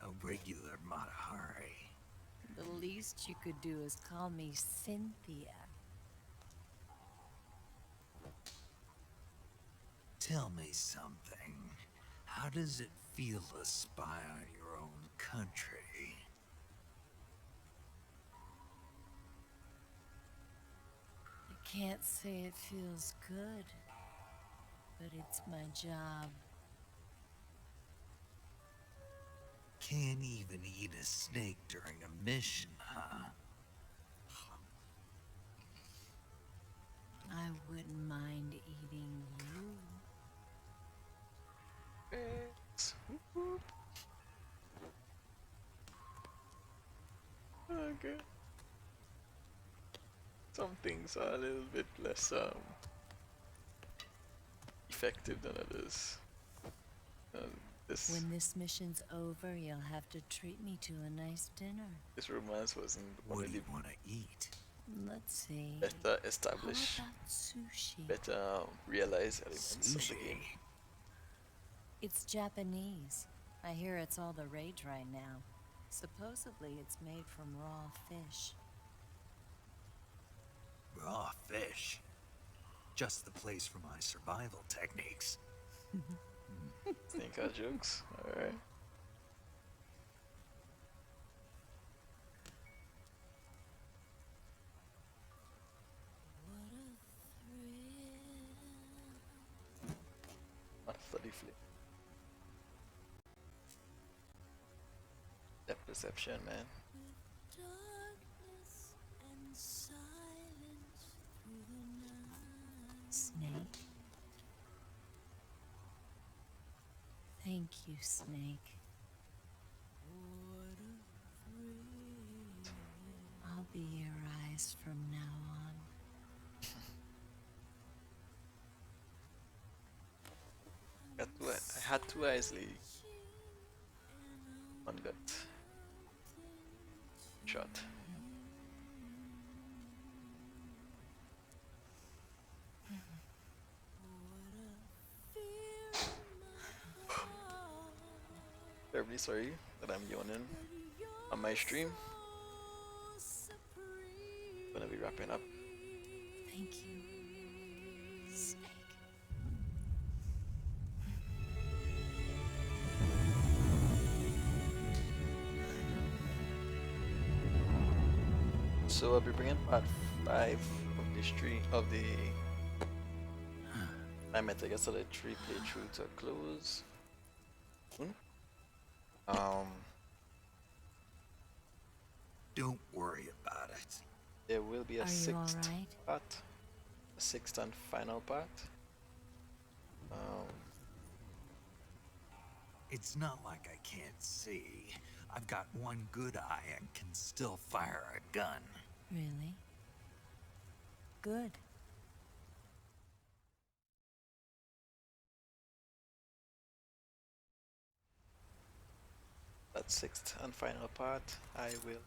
[SPEAKER 7] a regular Matahari.
[SPEAKER 2] The least you could do is call me Cynthia.
[SPEAKER 7] Tell me something. How does it feel to spy on your own country?
[SPEAKER 2] I can't say it feels good, but it's my job.
[SPEAKER 7] Can't even eat a snake during a mission, huh?
[SPEAKER 2] I wouldn't mind eating you.
[SPEAKER 1] Okay. Some things are a little bit less effective than others.
[SPEAKER 2] When this mission's over, you'll have to treat me to a nice dinner.
[SPEAKER 1] This romance wasn't one
[SPEAKER 7] What
[SPEAKER 1] of
[SPEAKER 7] do
[SPEAKER 1] the
[SPEAKER 7] you want to eat?
[SPEAKER 2] Let's see.
[SPEAKER 1] better established,
[SPEAKER 2] How about sushi?
[SPEAKER 1] better realized elements of the game.
[SPEAKER 2] It's Japanese. I hear it's all the rage right now. Supposedly it's made from raw fish.
[SPEAKER 7] Raw fish. Just the place for my survival techniques.
[SPEAKER 1] Snake eye jokes, alright. Not study flip. Depth perception, man.
[SPEAKER 2] Snake. Thank you, Snake. I'll be your eyes from now on.
[SPEAKER 1] I had two eyes, lady. One got shot. Terribly sorry that I'm yawning on my stream. Gonna be wrapping up.
[SPEAKER 2] Thank you, Snake.
[SPEAKER 1] So I'll be bringing part 5 of the stream of the I meant I guess the 3 playthrough to a close.
[SPEAKER 7] Don't worry about it.
[SPEAKER 1] There will be a
[SPEAKER 2] Are you
[SPEAKER 1] 6th
[SPEAKER 2] alright?
[SPEAKER 1] part, a 6th and final part.
[SPEAKER 7] It's not like I can't see. I've got one good eye and can still fire a gun.
[SPEAKER 2] Really? Good.
[SPEAKER 1] That 6th and final part, I will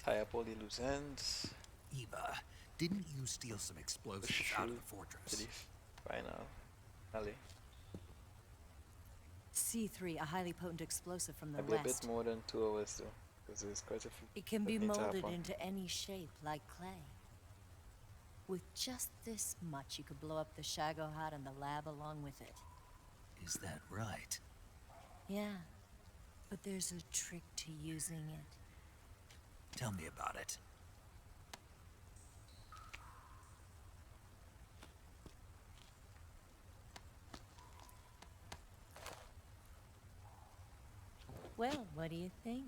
[SPEAKER 1] tie up all the loose ends.
[SPEAKER 7] Eva, didn't you steal some explosives out of the fortress?
[SPEAKER 1] To the final alley.
[SPEAKER 2] C3, a highly potent explosive from the
[SPEAKER 1] Maybe a
[SPEAKER 2] west.
[SPEAKER 1] bit more than 2 hours though, because there's quite a few.
[SPEAKER 2] It can
[SPEAKER 1] that
[SPEAKER 2] be
[SPEAKER 1] need to
[SPEAKER 2] molded
[SPEAKER 1] happen.
[SPEAKER 2] into any shape, like clay. With just this much, you could blow up the Shagohod and the lab along with it.
[SPEAKER 7] Is that right?
[SPEAKER 2] Yeah, but there's a trick to using it.
[SPEAKER 7] Tell me about it.
[SPEAKER 2] Well, what do you think?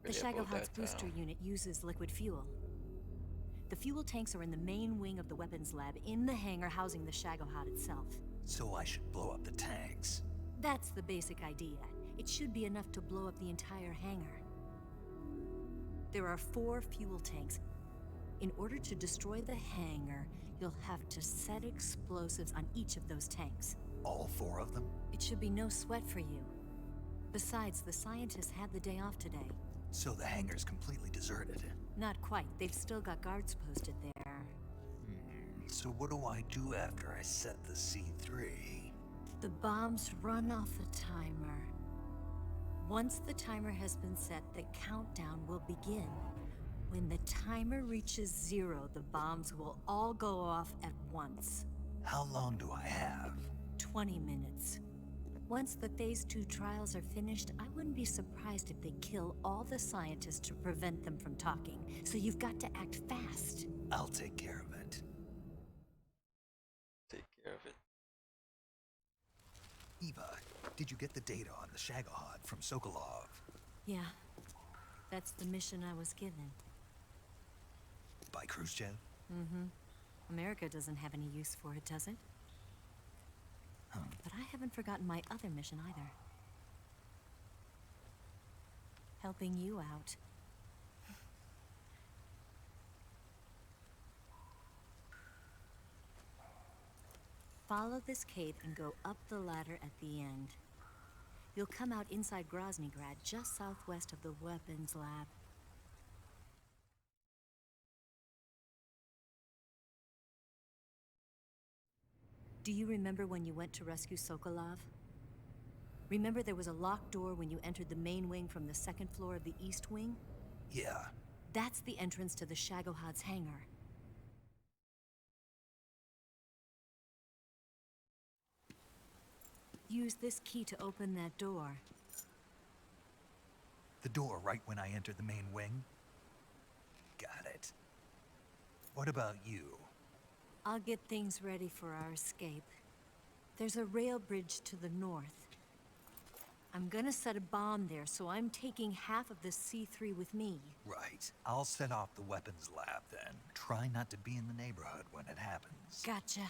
[SPEAKER 2] The
[SPEAKER 1] Really about
[SPEAKER 2] Shagohod's
[SPEAKER 1] that,
[SPEAKER 2] booster unit uses liquid fuel. The fuel tanks are in the main wing of the weapons lab in the hangar housing the Shagohod itself.
[SPEAKER 7] So I should blow up the tanks.
[SPEAKER 2] That's the basic idea. It should be enough to blow up the entire hangar. There are 4 fuel tanks. In order to destroy the hangar, you'll have to set explosives on each of those tanks.
[SPEAKER 7] All 4 of them?
[SPEAKER 2] It should be no sweat for you. Besides, the scientists had the day off today.
[SPEAKER 7] So the hangar's completely deserted.
[SPEAKER 2] Not quite. They've still got guards posted there.
[SPEAKER 7] So what do I do after I set the C3?
[SPEAKER 2] The bombs run off the timer. Once the timer has been set, the countdown will begin. When the timer reaches 0, the bombs will all go off at once.
[SPEAKER 7] How long do I have?
[SPEAKER 2] 20 minutes. Once the Phase 2 trials are finished, I wouldn't be surprised if they kill all the scientists to prevent them from talking. So you've got to act fast.
[SPEAKER 7] I'll take care of it.
[SPEAKER 1] Take care of it.
[SPEAKER 7] Eva, did you get the data on the Shagohod from Sokolov?
[SPEAKER 2] Yeah, that's the mission I was given.
[SPEAKER 7] By Khrushchev?
[SPEAKER 2] Mm-hmm. America doesn't have any use for it, does it? But I haven't forgotten my other mission either. Helping you out. Follow this cape and go up the ladder at the end. You'll come out inside Groznygrad, just southwest of the weapons lab. Do you remember when you went to rescue Sokolov? Remember there was a locked door when you entered the main wing from the 2nd floor of the East Wing?
[SPEAKER 7] Yeah.
[SPEAKER 2] That's the entrance to the Shagohod's hangar. Use this key to open that door.
[SPEAKER 7] The door right when I entered the main wing? Got it. What about you?
[SPEAKER 2] I'll get things ready for our escape. There's a rail bridge to the north. I'm gonna set a bomb there, so I'm taking half of the C3 with me.
[SPEAKER 7] Right. I'll set off the weapons lab then. Try not to be in the neighborhood when it happens.
[SPEAKER 2] Gotcha.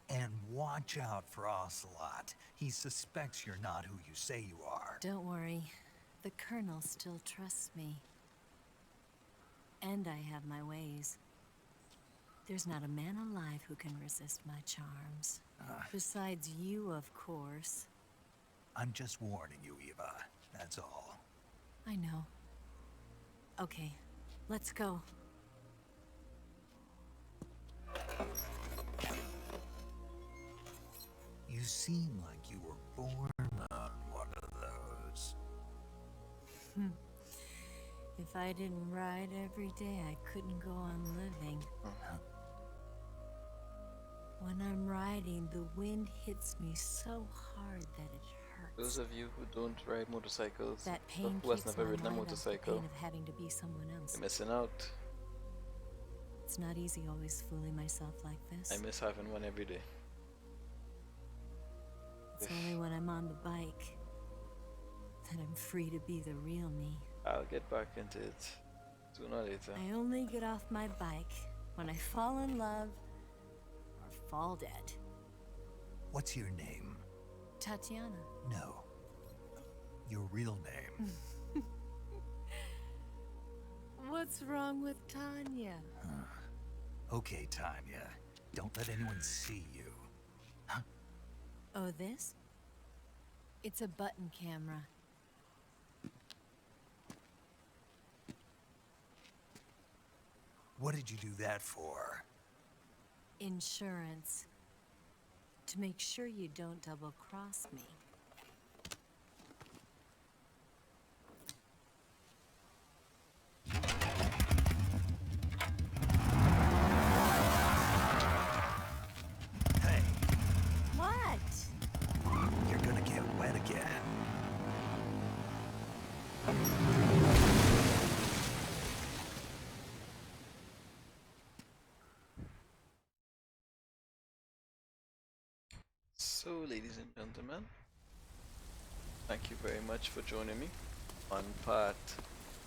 [SPEAKER 7] And watch out for Ocelot. He suspects you're not who you say you are.
[SPEAKER 2] Don't worry. The Colonel still trusts me. And I have my ways. There's not a man alive who can resist my charms. Besides you, of course.
[SPEAKER 7] I'm just warning you, Eva. That's all.
[SPEAKER 2] I know. Okay, let's go.
[SPEAKER 7] You seem like you were born on one of those.
[SPEAKER 2] If I didn't ride every day, I couldn't go on living. When I'm riding, the wind hits me so hard that it hurts.
[SPEAKER 1] Those of you who don't ride motorcycles,
[SPEAKER 2] That
[SPEAKER 1] or
[SPEAKER 2] pain
[SPEAKER 1] who has
[SPEAKER 2] keeps
[SPEAKER 1] never
[SPEAKER 2] my
[SPEAKER 1] ridden a
[SPEAKER 2] mind off the
[SPEAKER 1] motorcycle,
[SPEAKER 2] pain of having to be someone else.
[SPEAKER 1] you're missing out.
[SPEAKER 2] It's not easy always fooling myself like this.
[SPEAKER 1] I miss having one every day.
[SPEAKER 2] It's only when I'm on the bike that I'm free to be the real me.
[SPEAKER 1] I'll get back into it sooner or later.
[SPEAKER 2] I only get off my bike when I fall in love or fall dead.
[SPEAKER 7] What's your name?
[SPEAKER 2] Tatiana.
[SPEAKER 7] No. Your real name.
[SPEAKER 2] What's wrong with Tanya?
[SPEAKER 7] Okay, Tanya. Don't let anyone see you.
[SPEAKER 2] Oh, this? It's a button camera.
[SPEAKER 7] What did you do that for?
[SPEAKER 2] Insurance. To make sure you don't double-cross me.
[SPEAKER 7] Hey,
[SPEAKER 2] What?
[SPEAKER 7] you're gonna get wet again.
[SPEAKER 1] So, ladies and gentlemen, thank you very much for joining me on part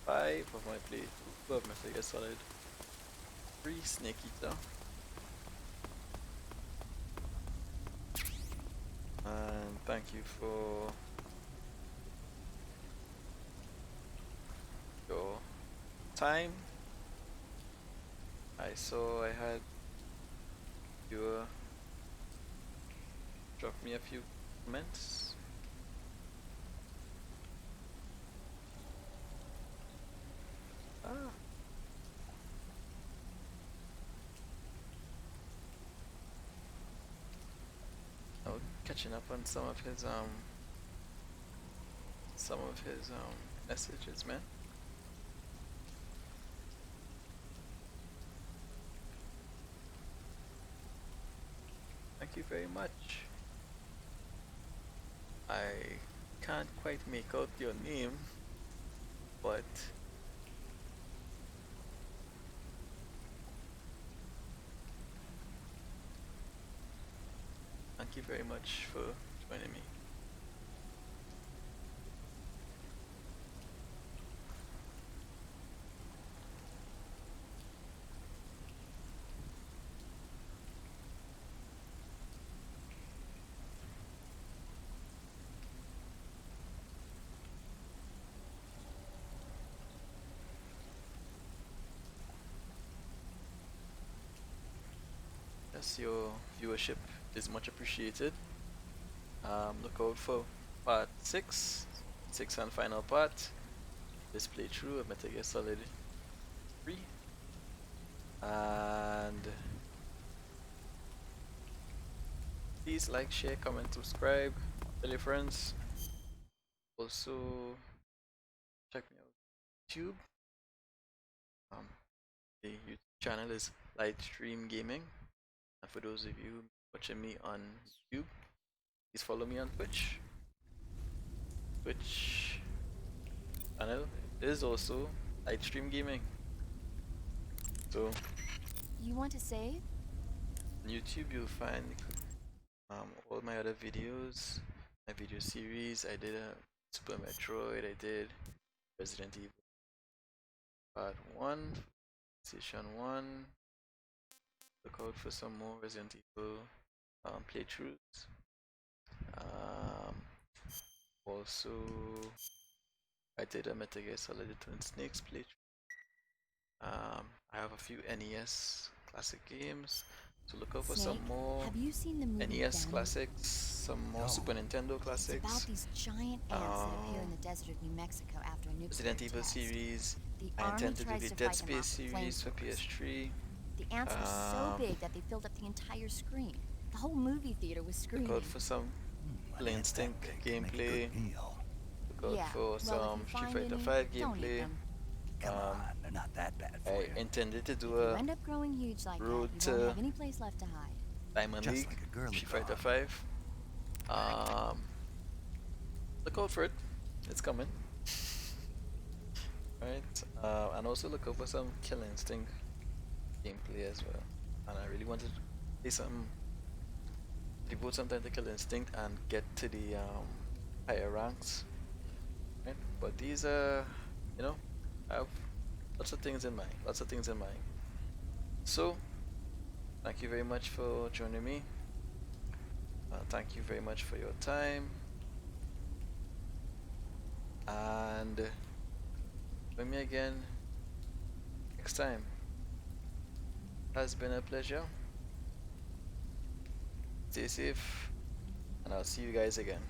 [SPEAKER 1] 5 of my playthrough of Metal Gear Solid 3 Snake Eater. And thank you for your time. I saw I had your drop me a few comments. Ah. Oh, catching up on some of his messages, man. Thank you very much. I can't quite make out your name, but thank you very much for joining me. Yes, your viewership is much appreciated. Look out for part 6 and final part. This playthrough of Metal Gear Solid 3. And please like, share, comment, subscribe, tell your friends. Also check me out on YouTube. The YouTube channel is Lightstream Gaming. And for those of you watching me on YouTube, please follow me on Twitch. Twitch channel is also Lightstream Gaming. So
[SPEAKER 10] You want to save?
[SPEAKER 1] on YouTube you'll find all my other videos, my video series. I did a Super Metroid, I did Resident Evil Part 1, Session 1. Look out for some more Resident Evil playthroughs. Also, I did a Metal Gear Solid Twin Snakes playthrough. I have a few NES classic games, so look out for some
[SPEAKER 10] Snake,
[SPEAKER 1] more
[SPEAKER 10] have you seen the movie
[SPEAKER 1] NES
[SPEAKER 10] Them?
[SPEAKER 1] classics, some more Super Nintendo
[SPEAKER 10] It's
[SPEAKER 1] classics.
[SPEAKER 10] about these giant ants that appear in the desert of New Mexico after a nuclear
[SPEAKER 1] Resident Evil
[SPEAKER 10] test.
[SPEAKER 1] series.
[SPEAKER 10] The
[SPEAKER 1] I
[SPEAKER 10] army
[SPEAKER 1] intend to do
[SPEAKER 10] tries
[SPEAKER 1] the
[SPEAKER 10] to
[SPEAKER 1] Dead
[SPEAKER 10] fight them off
[SPEAKER 1] Space
[SPEAKER 10] with
[SPEAKER 1] series for
[SPEAKER 10] flamethrowers.
[SPEAKER 1] PS3.
[SPEAKER 10] The ants were so big that they filled up the entire screen. The whole movie theater was screaming.
[SPEAKER 1] Look out for some Killer Instinct gameplay. Look out
[SPEAKER 10] Yeah,
[SPEAKER 1] for
[SPEAKER 10] well, if
[SPEAKER 1] some
[SPEAKER 10] you
[SPEAKER 1] Street
[SPEAKER 10] find
[SPEAKER 1] Fighter
[SPEAKER 10] any,
[SPEAKER 1] 5
[SPEAKER 10] don't eat
[SPEAKER 1] gameplay.
[SPEAKER 10] them.
[SPEAKER 7] Come on, they're not that bad for
[SPEAKER 1] I
[SPEAKER 7] you.
[SPEAKER 1] intended to do
[SPEAKER 10] If you
[SPEAKER 1] a
[SPEAKER 10] end up growing huge like
[SPEAKER 1] Road
[SPEAKER 10] that, you won't
[SPEAKER 1] to
[SPEAKER 10] have any place left to hide.
[SPEAKER 1] Diamond
[SPEAKER 7] Just
[SPEAKER 1] League,
[SPEAKER 7] like a girly
[SPEAKER 1] Street Fighter
[SPEAKER 7] dog.
[SPEAKER 1] 5. Look out for it. It's coming. Right. And also look out for some Killer Instinct gameplay as well. And I really wanted to play some, devote some time to Killer Instinct and get to the higher ranks. Right. But these are, you know, I have lots of things in mind. Lots of things in mind. So, thank you very much for joining me. Thank you very much for your time. And join me again next time. It has been a pleasure. Stay safe, and I'll see you guys again.